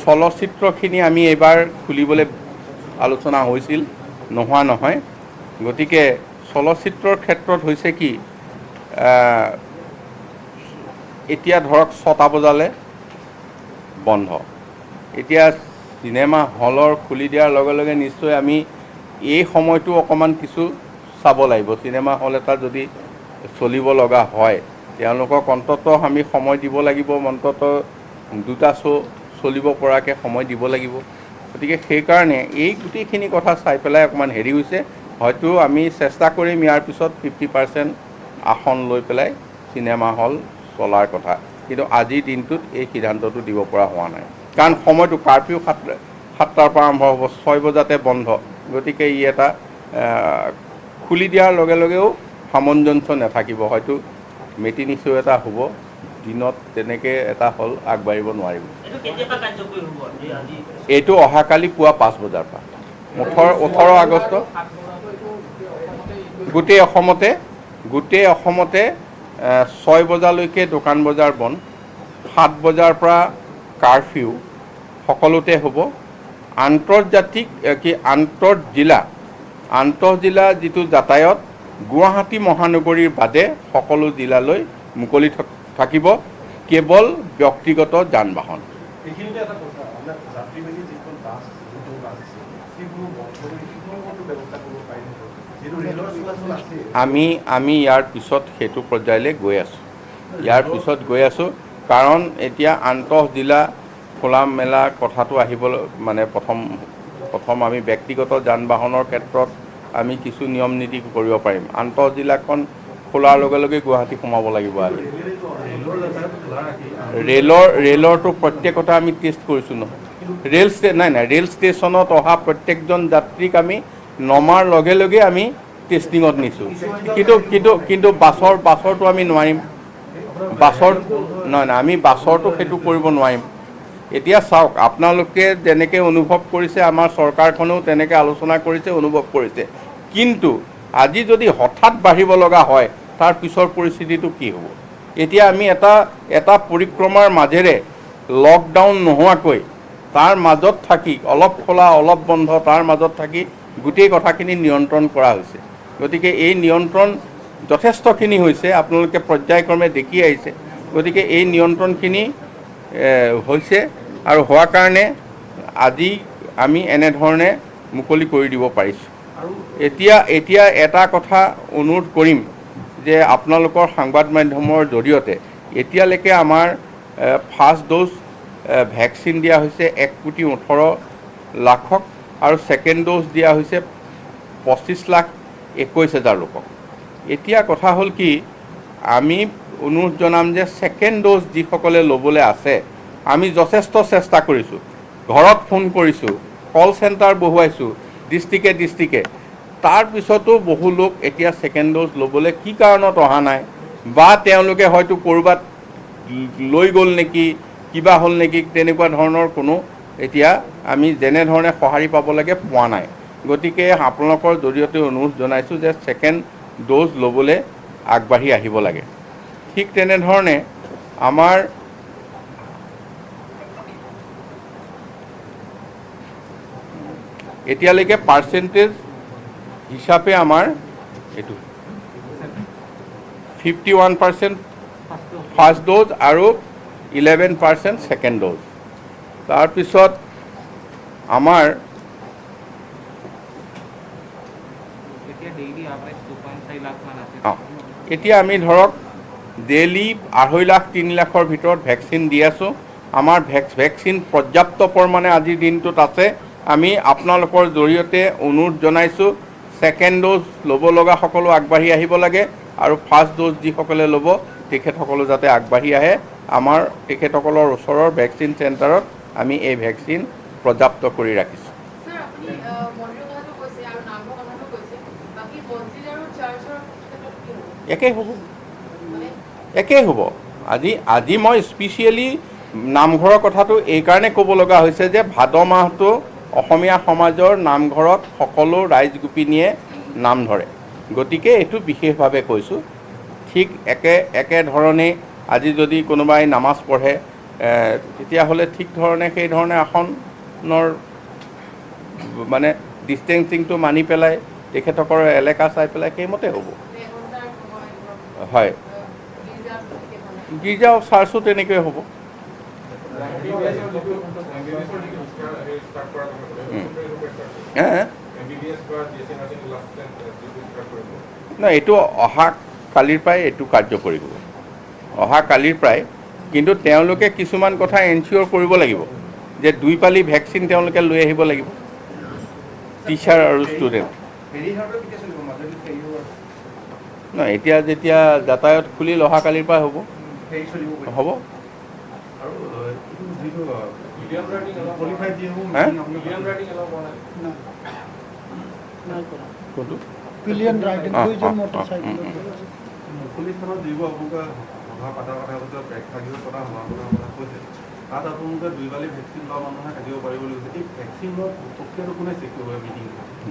চলচ্চিত্ৰখিনি আমি এইবাৰ খুলিবলৈ আলোচনা হৈছিল, নোহোৱা নহয়। গতিকে চলচ্চিত্ৰৰ ক্ষেত্ৰত হৈছে কি, এতিয়া ধৰক 6টা বজালৈ বন্ধ। এতিয়া চিনেমা হলৰ খুলি দিয়াৰ লগে লগে নিশ্চয় আমি এই সময়টো অকণমান কিছু চাব লাগিব। চিনেমা হল এটা যদি চলিব লগা হয় তেওঁলোকক অন্ততঃ আমি সময় দিব লাগিব, অন্ততঃ 2টা শ্ব' চলিব পৰাকৈ সময় দিব লাগিব। গতিকে সেইকাৰণে এই গোটেইখিনি কথা চাই পেলাই অকণমান হেৰি হৈছে, হয়তো আমি চেষ্টা কৰিম ইয়াৰ পিছত 50% আসন লৈ পেলাই চিনেমা হল চলাৰ কথা, কিন্তু আজিৰ দিনটোত এই সিদ্ধান্তটো দিব পৰা হোৱা নাই। কাৰণ সময়টো কাৰ্ফিউ 7টাৰ পৰা আৰম্ভ হ'ব, 6 বজাতে বন্ধ। গতিকে ই এটা খুলি দিয়াৰ লগে লগেও সামঞ্জস্য নাথাকিব, হয়তো মেটিনি শ্ব' এটা হ'ব দিনত, তেনেকৈ এটা হল আগবাঢ়িব নোৱাৰিব। এইটো অহাকালি পুৱা 5 বজাৰ পৰা 18 আগষ্ট গোটেই অসমতে 6 বজালৈকে দোকান বজাৰ বন্ধ, 7 বজাৰ পৰা কাৰ্ফিউ সকলোতে হ'ব। আন্তঃজিলা যিটো যাতায়ত গুৱাহাটী মহানগৰীৰ বাদে সকলো জিলালৈ মুকলি থাকিব, কেৱল ব্যক্তিগত যান বাহন। আমি ইয়াৰ পিছত সেইটো পৰ্যায়লৈ গৈ আছোঁ। কাৰণ এতিয়া আন্তঃজিলা খোলা মেলা কথাটো আহিবলৈ মানে প্ৰথম আমি ব্যক্তিগত যান বাহনৰ ক্ষেত্ৰত আমি কিছু নিয়ম নীতি কৰিব পাৰিম। আন্তঃজিলাখন খোলাৰ লগে লগে গুৱাহাটী সোমাব লাগিব। আহি ৰেলৰটো প্ৰত্যেকতে আমি টেষ্ট কৰিছোঁ নহয়। ৰেল ষ্টেচনত অহা প্ৰত্যেকজন যাত্ৰীক আমি নমাৰ লগে লগে আমি টেষ্টিঙত নিছোঁ, কিন্তু বাছৰটো আমি নোৱাৰিম। আমি বাছৰটো সেইটো কৰিব নোৱাৰিম। এতিয়া চাওক, আপোনালোকে যেনেকৈ অনুভৱ কৰিছে, আমাৰ চৰকাৰখনেও তেনেকৈ আলোচনা কৰিছে, অনুভৱ কৰিছে, কিন্তু আজি যদি হঠাৎ বাঢ়িব লগা হয় তাৰ পিছৰ পৰিস্থিতিটো কি হ'ব? এতিয়া আমি এটা পৰিক্ৰমাৰ মাজেৰে লকডাউন নোহোৱাকৈ তাৰ মাজত থাকি অলপ খোলা অলপ বন্ধ তাৰ মাজত থাকি গোটেই কথাখিনি নিয়ন্ত্ৰণ কৰা হৈছে। গতিকে এই নিয়ন্ত্ৰণ যথেষ্টখিনি হৈছে, আপোনালোকে পৰ্যায়ক্ৰমে দেখি আহিছে। গতিকে এই নিয়ন্ত্ৰণখিনি হৈছে আৰু হোৱাৰ কাৰণে আজি আমি এনেধৰণে মুকলি কৰি দিব পাৰিছোঁ। এতিয়া এটা কথা অনুৰোধ কৰিম যে আপোনালোকৰ সংবাদ মাধ্যমৰ জৰিয়তে এতিয়ালৈকে আমাৰ ফাৰ্ষ্ট ড'জ ভেকচিন দিয়া হৈছে 1,18,00,000 আৰু ছেকেণ্ড ড'জ দিয়া হৈছে 25,21,000 লোকক। এতিয়া কথা হ'ল কি, আমি অনুৰোধ জনাম যে ছেকেণ্ড ড'জ যিসকলে ল'বলৈ আছে, আমি যথেষ্ট চেষ্টা কৰিছোঁ। ঘৰত ফোন কৰিছোঁ, কল চেণ্টাৰ বহুৱাইছোঁ ডিষ্ট্ৰিক্টে, তাৰপিছতো বহু লোক এতিয়া ছেকেণ্ড ড'জ ল'বলৈ কি কাৰণত অহা নাই বা তেওঁলোকে হয়তো ক'ৰবাত লৈ গ'ল নেকি, কিবা হ'ল নেকি, তেনেকুৱা ধৰণৰ কোনো এতিয়া আমি যেনেধৰণে সঁহাৰি পাব লাগে পোৱা নাই। গতিকে আপোনালোকৰ জৰিয়তে অনুৰোধ জনাইছোঁ যে ছেকেণ্ড ড'জ ল'বলৈ আগবাঢ়ি আহিব লাগে। ঠিক তেনেধৰণে আমাৰ এতিয়ালৈকে পাৰ্চেণ্টেজ হিচাপে আমাৰ এইটো 51% ফাৰ্ষ্ট ড'জ আৰু 11% ছেকেণ্ড ড'জ। তাৰপিছত আমাৰ এতিয়া আমি ধৰক ডেইলি 2.5 লাখ 3 লাখৰ ভিতৰত ভেকচিন দি আছোঁ। আমাৰ ভেকচিন পৰ্যাপ্ত পৰিমাণে আজিৰ দিনটোত আছে। আমি আপোনালোকৰ জৰিয়তে অনুৰোধ জনাইছোঁ ছেকেণ্ড ড'জ ল'ব লগা সকলো আগবাঢ়ি আহিব লাগে আৰু ফাৰ্ষ্ট ড'জ যিসকলে ল'ব তেখেতসকলো যাতে আগবাঢ়ি আহে। আমাৰ তেখেতসকলৰ ওচৰৰ ভেকচিন চেণ্টাৰত আমি এই ভেকচিন পৰ্যাপ্ত কৰি ৰাখিছোঁ। একেই হ'ব। আজি মই স্পেচিয়েলি নামঘৰৰ কথাটো এইকাৰণে ক'ব লগা হৈছে যে ভাদ মাহটো অসমীয়া সমাজৰ নামঘৰত সকলো ৰাইজ গোপিনীয়ে নাম ধৰে। গতিকে এইটো বিশেষভাৱে কৈছোঁ। ঠিক একেধৰণেই আজি যদি কোনোবাই নামাজ পঢ়ে তেতিয়াহ'লে ঠিক ধৰণে সেইধৰণে আসনৰ মানে ডিষ্টেঞ্চিংটো মানি পেলাই তেখেতসকলৰ এলেকা চাই পেলাই সেইমতে হ'ব। হয়, গীৰ্জা চাৰ্চো তেনেকৈ হ'ব। নাই, এইটো অহা কালিৰ পৰাই এইটো কাৰ্যকৰী হ'ব। অহা কালিৰ পৰাই। কিন্তু তেওঁলোকে কিছুমান কথা এনচিয়'ৰ কৰিব লাগিব যে 2 পালি ভেকচিন তেওঁলোকে লৈ আহিব লাগিব, টিচাৰ আৰু ষ্টুডেণ্ট। নহয়, এতিয়া যেতিয়া যাতায়াত খুলিল অহা কালিৰ পৰা হ'ব।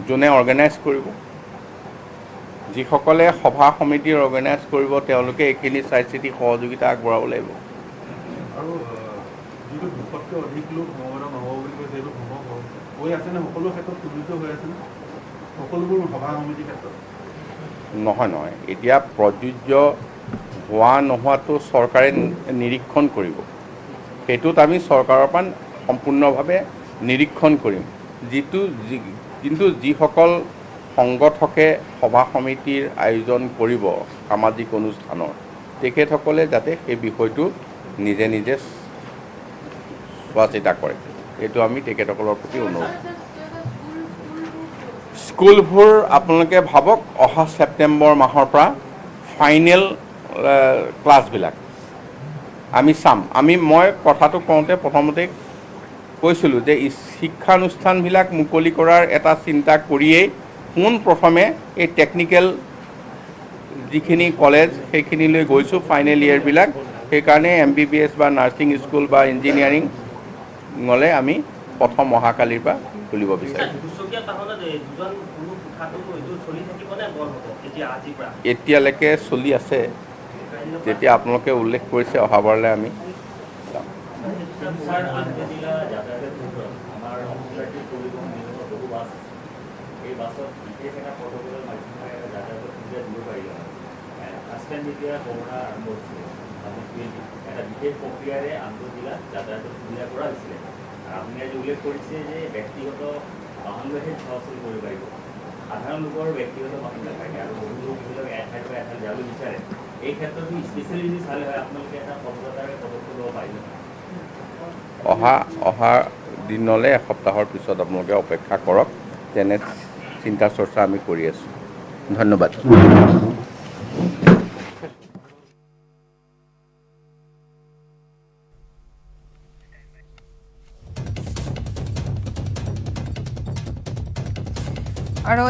যোনে অৰ্গেনাইজ কৰিব, যিসকলে সভা সমিতিৰ অৰ্গেনাইজ কৰিব তেওঁলোকে এইখিনি চাই চিতি সহযোগিতা আগবঢ়াব লাগিব। আৰু যিটো 200তকৈ অধিক লোক সমবেত নহ'ব বুলি কৈছে এইটো সম্ভৱ হৈ আছেনে? সকলো ক্ষেত্ৰত সুযোগ্য হৈ আছেনে সকলোবোৰ সভা সমিতিৰ ক্ষেত্ৰত? নহয়, এতিয়া প্ৰযোজ্য হোৱা নোহোৱাটো চৰকাৰে নিৰীক্ষণ কৰিব। সেইটোত আমি চৰকাৰৰ পৰা সম্পূৰ্ণভাৱে নিৰীক্ষণ কৰিম। কিন্তু যিসকল সংগঠকে সভা সমিতিৰ আয়োজন কৰিব সামাজিক অনুষ্ঠানৰ, তেখেতসকলে যাতে সেই বিষয়টো নিজে চোৱা চিতা কৰে, এইটো আমি তেখেতসকলৰ প্ৰতি অনুৰোধ। স্কুলবোৰ আপোনালোকে ভাবক অহা ছেপ্টেম্বৰ মাহৰ পৰা ফাইনেল ক্লাছবিলাক আমি চাম। মই কথাটো কওঁতে প্ৰথমতে কৈছিলোঁ যে শিক্ষানুষ্ঠানবিলাক মুকলি কৰাৰ এটা চিন্তা কৰিয়েই পোনপ্ৰথমে এই টেকনিকেল যিখিনি কলেজ সেইখিনিলৈ গৈছোঁ ফাইনেল ইয়েৰবিলাক। সেইকাৰণে MBBS বা নাৰ্ছিং স্কুল বা ইঞ্জিনিয়াৰিঙলৈ আমি প্ৰথম অহাকালিৰ পৰা খুলিব বিচাৰিছোঁ। এতিয়ালৈকে চলি আছে, যেতিয়া আপোনালোকে উল্লেখ কৰিছে অহাবাৰলৈ আমি চাম। বিশেষ প্ৰক্ৰিয়াৰে আন্তঃজিলাত যাতায়াতৰ সুবিধা কৰা হৈছিলে। আপুনি আজি উল্লেখ কৰিছে যে ব্যক্তিগত বাহন লৈহে চলাচল কৰিব পাৰিব। সাধাৰণ লোকৰ ব্যক্তিগত বাহন নাথাকে আৰু বহু লোক যিবিলাক এঠাইৰ পৰা এঠাইলৈ যাবলৈ বিচাৰে, এই ক্ষেত্ৰতো স্পেচিয়েলি যদি চালে হয় আপোনালোকে এটা সফলতাৰে পদক্ষেপ ল'ব পাৰিব। অহা দিনলৈ এসপ্তাহৰ পিছত আপোনালোকে অপেক্ষা কৰক। তেনে চিন্তা চৰ্চা আমি কৰি আছোঁ। ধন্যবাদ।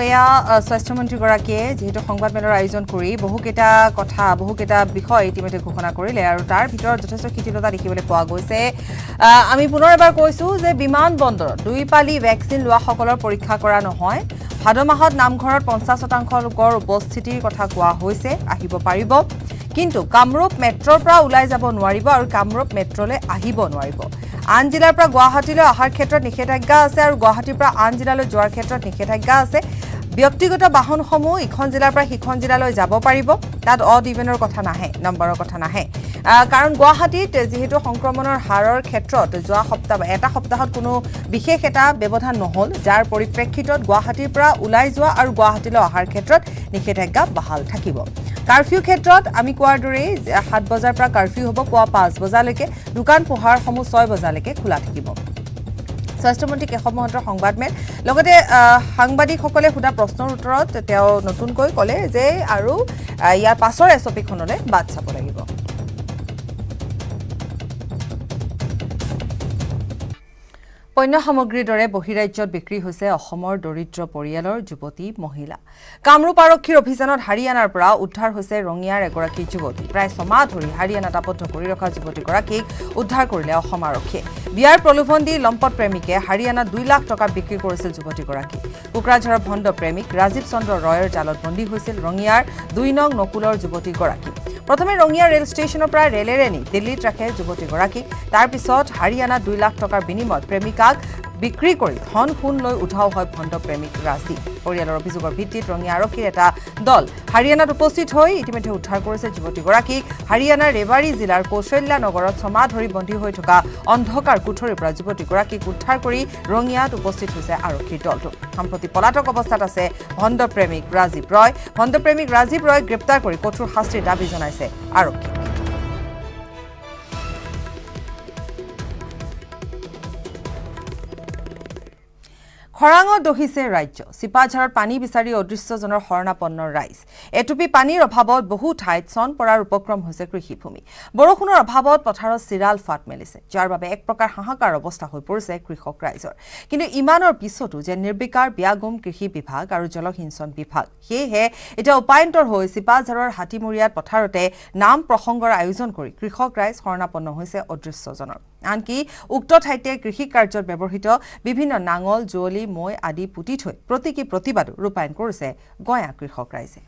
এয়া স্বাস্থ্যমন্ত্ৰীগৰাকীয়ে যিহেতু সংবাদমেলৰ আয়োজন কৰি বহুকেইটা বিষয় ইতিমধ্যে ঘোষণা কৰিলে আৰু তাৰ ভিতৰত যথেষ্ট শিথিলতা দেখিবলৈ পোৱা গৈছে আমি পুনৰ এবাৰ কৈছোঁ যে বিমান বন্দৰত 2 পালি ভেকচিন লোৱাসকলৰ পৰীক্ষা কৰা নহয় ভাদ মাহত নামঘৰত 50% লোকৰ উপস্থিতিৰ কথা কোৱা হৈছে আহিব পাৰিব কিন্তু কামৰূপ মেট্ৰৰ পৰা ওলাই যাব নোৱাৰিব আৰু কামৰূপ মেট্ৰলৈ আহিব নোৱাৰিব আন জিলাৰ পৰা গুৱাহাটীলৈ অহাৰ ক্ষেত্ৰত নিষেধাজ্ঞা আছে আৰু গুৱাহাটীৰ পৰা আন জিলালৈ যোৱাৰ ক্ষেত্ৰত নিষেধাজ্ঞা আছে ব্যক্তিগত বাহনসমূহ ইখন জিলাৰ পৰা সিখন জিলালৈ যাব পাৰিব তাত অড ইভেনৰ কথা নাহে নম্বৰৰ কথা নাহে কাৰণ গুৱাহাটীত যেহেতু সংক্ৰমণৰ হাৰৰ ক্ষেত্ৰত যোৱা এটা সপ্তাহত কোনো বিশেষ এটা ব্যৱধান নহল যাৰ পৰিপ্ৰেক্ষিতত গুৱাহাটীৰ পৰা ওলাই যোৱা আৰু গুৱাহাটীলৈ অহাৰ ক্ষেত্ৰত নিষেধাজ্ঞা বাহাল থাকিব কাৰফিউ ক্ষেত্ৰত আমি কোৱাৰ দৰে 7 বজাৰ পৰা কাৰফিউ হ'ব পুৱা 5 বজালৈকে দোকান পোহাৰসমূহ 6 বজালৈকে খোলা থাকিব স্বাস্থ্যমন্ত্ৰী কেশৱ মহন্তৰ সংবাদমেল লগতে সাংবাদিকসকলে সোধা প্ৰশ্নৰ উত্তৰত তেওঁ নতুনকৈ ক'লে যে আৰু ইয়াৰ পাছৰ এছপিখনলৈ বাট চাব লাগিব পণ্য সামগ্ৰীৰ দৰে বহিৰাজ্যত বিক্ৰী হৈছে অসমৰ দৰিদ্ৰ পৰিয়ালৰ যুৱতী মহিলা কামৰূপ আৰক্ষীৰ অভিযানত হাৰিয়ানাৰ পৰা উদ্ধাৰ হৈছে ৰঙিয়াৰ এগৰাকী যুৱতী প্ৰায় 6 মাহ ধৰি হাৰিয়ানাত আবদ্ধ কৰি ৰখা যুৱতীগৰাকীক উদ্ধাৰ কৰিলে অসম আৰক্ষীয়ে বিয়াৰ প্ৰলোভন দি লম্পট প্ৰেমিকে হাৰিয়ানাত 2 লাখ টকা বিক্ৰী কৰিছিল যুৱতীগৰাকী কোকৰাঝাৰৰ ভণ্ড প্ৰেমিক ৰাজীৱ চন্দ্ৰ ৰয়ৰ জালত বন্দী হৈছিল ৰঙিয়াৰ 2 নং নকুলৰ যুৱতীগৰাকী প্ৰথমে ৰঙিয়া ৰেল ষ্টেচনৰ পৰা ৰেলেৰে নি দিল্লীত ৰাখে যুৱতীগৰাকীক তাৰ পিছত হাৰিয়ানাত 2 লাখ টকাৰ বিনিময়ত প্ৰেমিকাক বিক্ৰী কৰি ধন সোণ লৈ উঠাও হয় ভণ্ড প্ৰেমিক ৰাজী পৰিয়ালৰ অভিযোগৰ ভিত্তিত ৰঙিয়া আৰক্ষীৰ এটা দল হাৰিয়ানাত উপস্থিত হৈ ইতিমধ্যে উদ্ধাৰ কৰিছে যুৱতীগৰাকীক হাৰিয়ানাৰ ৰেৱাৰী জিলাৰ কৌশল্যা নগৰত 6 মাহ ধৰি বন্দী হৈ থকা অন্ধকাৰ কোঠৰীৰ পৰা যুৱতীগৰাকীক উদ্ধাৰ কৰি ৰঙিয়াত উপস্থিত হৈছে আৰক্ষীৰ দলটো সম্প্ৰতি পলাতক অৱস্থাত আছে ভণ্ড প্ৰেমিক ৰাজীৱ ৰয় গ্ৰেপ্তাৰ কৰি কঠোৰ শাস্তিৰ দাবী জনাইছে আৰক্ষী খৰাঙত দহিছে ৰাজ্য সিপাঝাৰত পানী বিচাৰি অদৃশ্যজনৰ শৰণাপন্নৰ ৰাইজ এটুপি পানীৰ অভাৱত বহু ঠাইত চন পৰাৰ উপক্ৰম হৈছে কৃষিভূমি বৰষুণৰ অভাৱত পথাৰত চিৰাল ফাট মেলিছে যাৰ বাবে এক প্ৰকাৰ হাহাকাৰ অৱস্থা হৈ পৰিছে কৃষক ৰাইজৰ কিন্তু ইমানৰ পিছতো যে নিৰ্বিকাৰ বিয়াগুম কৃষি বিভাগ আৰু জলসিঞ্চন বিভাগ সেয়েহে এতিয়া উপায়ন্তৰ হৈ সিপাঝাৰৰ হাতীমুৰিয়াত পথাৰতে নাম প্ৰসংগৰ আয়োজন কৰি কৃষক ৰাইজ শৰণাপন্ন হৈছে অদৃশ্যজনৰ আনকি উক্ত ঠাইতে কৃষি কাৰ্যত ব্যৱহৃত বিভিন্ন নাঙল জুৱলি মই আদি পুতি থৈ প্ৰতীকী প্ৰতিবাদো ৰূপায়ণ কৰিছে গঞা কৃষক ৰাইজে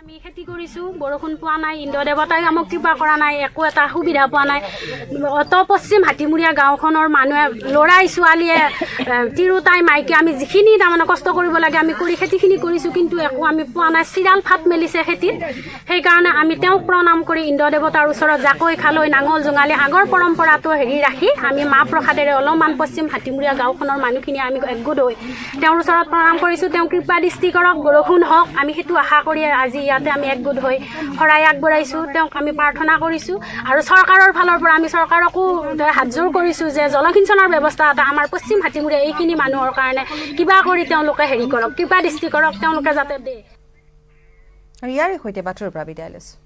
আমি খেতি কৰিছোঁ বৰষুণ পোৱা নাই ইন্দ্ৰ দেৱতাই আমাক কৃপা কৰা নাই একো এটা সুবিধা পোৱা নাই অত পশ্চিম হাতীমুৰীয়া গাঁওখনৰ মানুহে ল'ৰাই ছোৱালীয়ে তিৰোতাই মাইকী আমি যিখিনি তাৰমানে কষ্ট কৰিব লাগে আমি কৰি খেতিখিনি কৰিছোঁ কিন্তু একো আমি পোৱা নাই চিৰাল ফাট মেলিছে খেতিত সেইকাৰণে আমি তেওঁক প্ৰণাম কৰি ইন্দ্ৰ দেৱতাৰ ওচৰত জাকৈ খালৈ নাঙল জোঙালি আগৰ পৰম্পৰাটো ৰাখি আমি মাহ প্ৰসাদেৰে অলপমান পশ্চিম হাতীমুৰীয়া গাঁওখনৰ মানুহখিনি আমি একগোট হৈ তেওঁৰ ওচৰত প্ৰণাম কৰিছোঁ তেওঁ কৃপা দৃষ্টি কৰক বৰষুণ হওক আমি সেইটো আশা কৰি আজি ইয়াতে আমি একগোট হৈ শৰাই আগবঢ়াইছোঁ তেওঁক আমি প্ৰাৰ্থনা কৰিছোঁ আৰু চৰকাৰৰ ফালৰ পৰা আমি চৰকাৰকো হাতযোৰ কৰিছোঁ যে জলসিঞ্চনৰ ব্যৱস্থা এটা আমাৰ পশ্চিম হাতীমুৰীয়া এইখিনি মানুহৰ কাৰণে কিবা কৰি তেওঁলোকে কৰক কৃপা দৃষ্টি কৰক তেওঁলোকে যাতে দিয়ে ইয়াৰ সৈতে বাতৰিৰ পৰা বিদায় লৈছোঁ।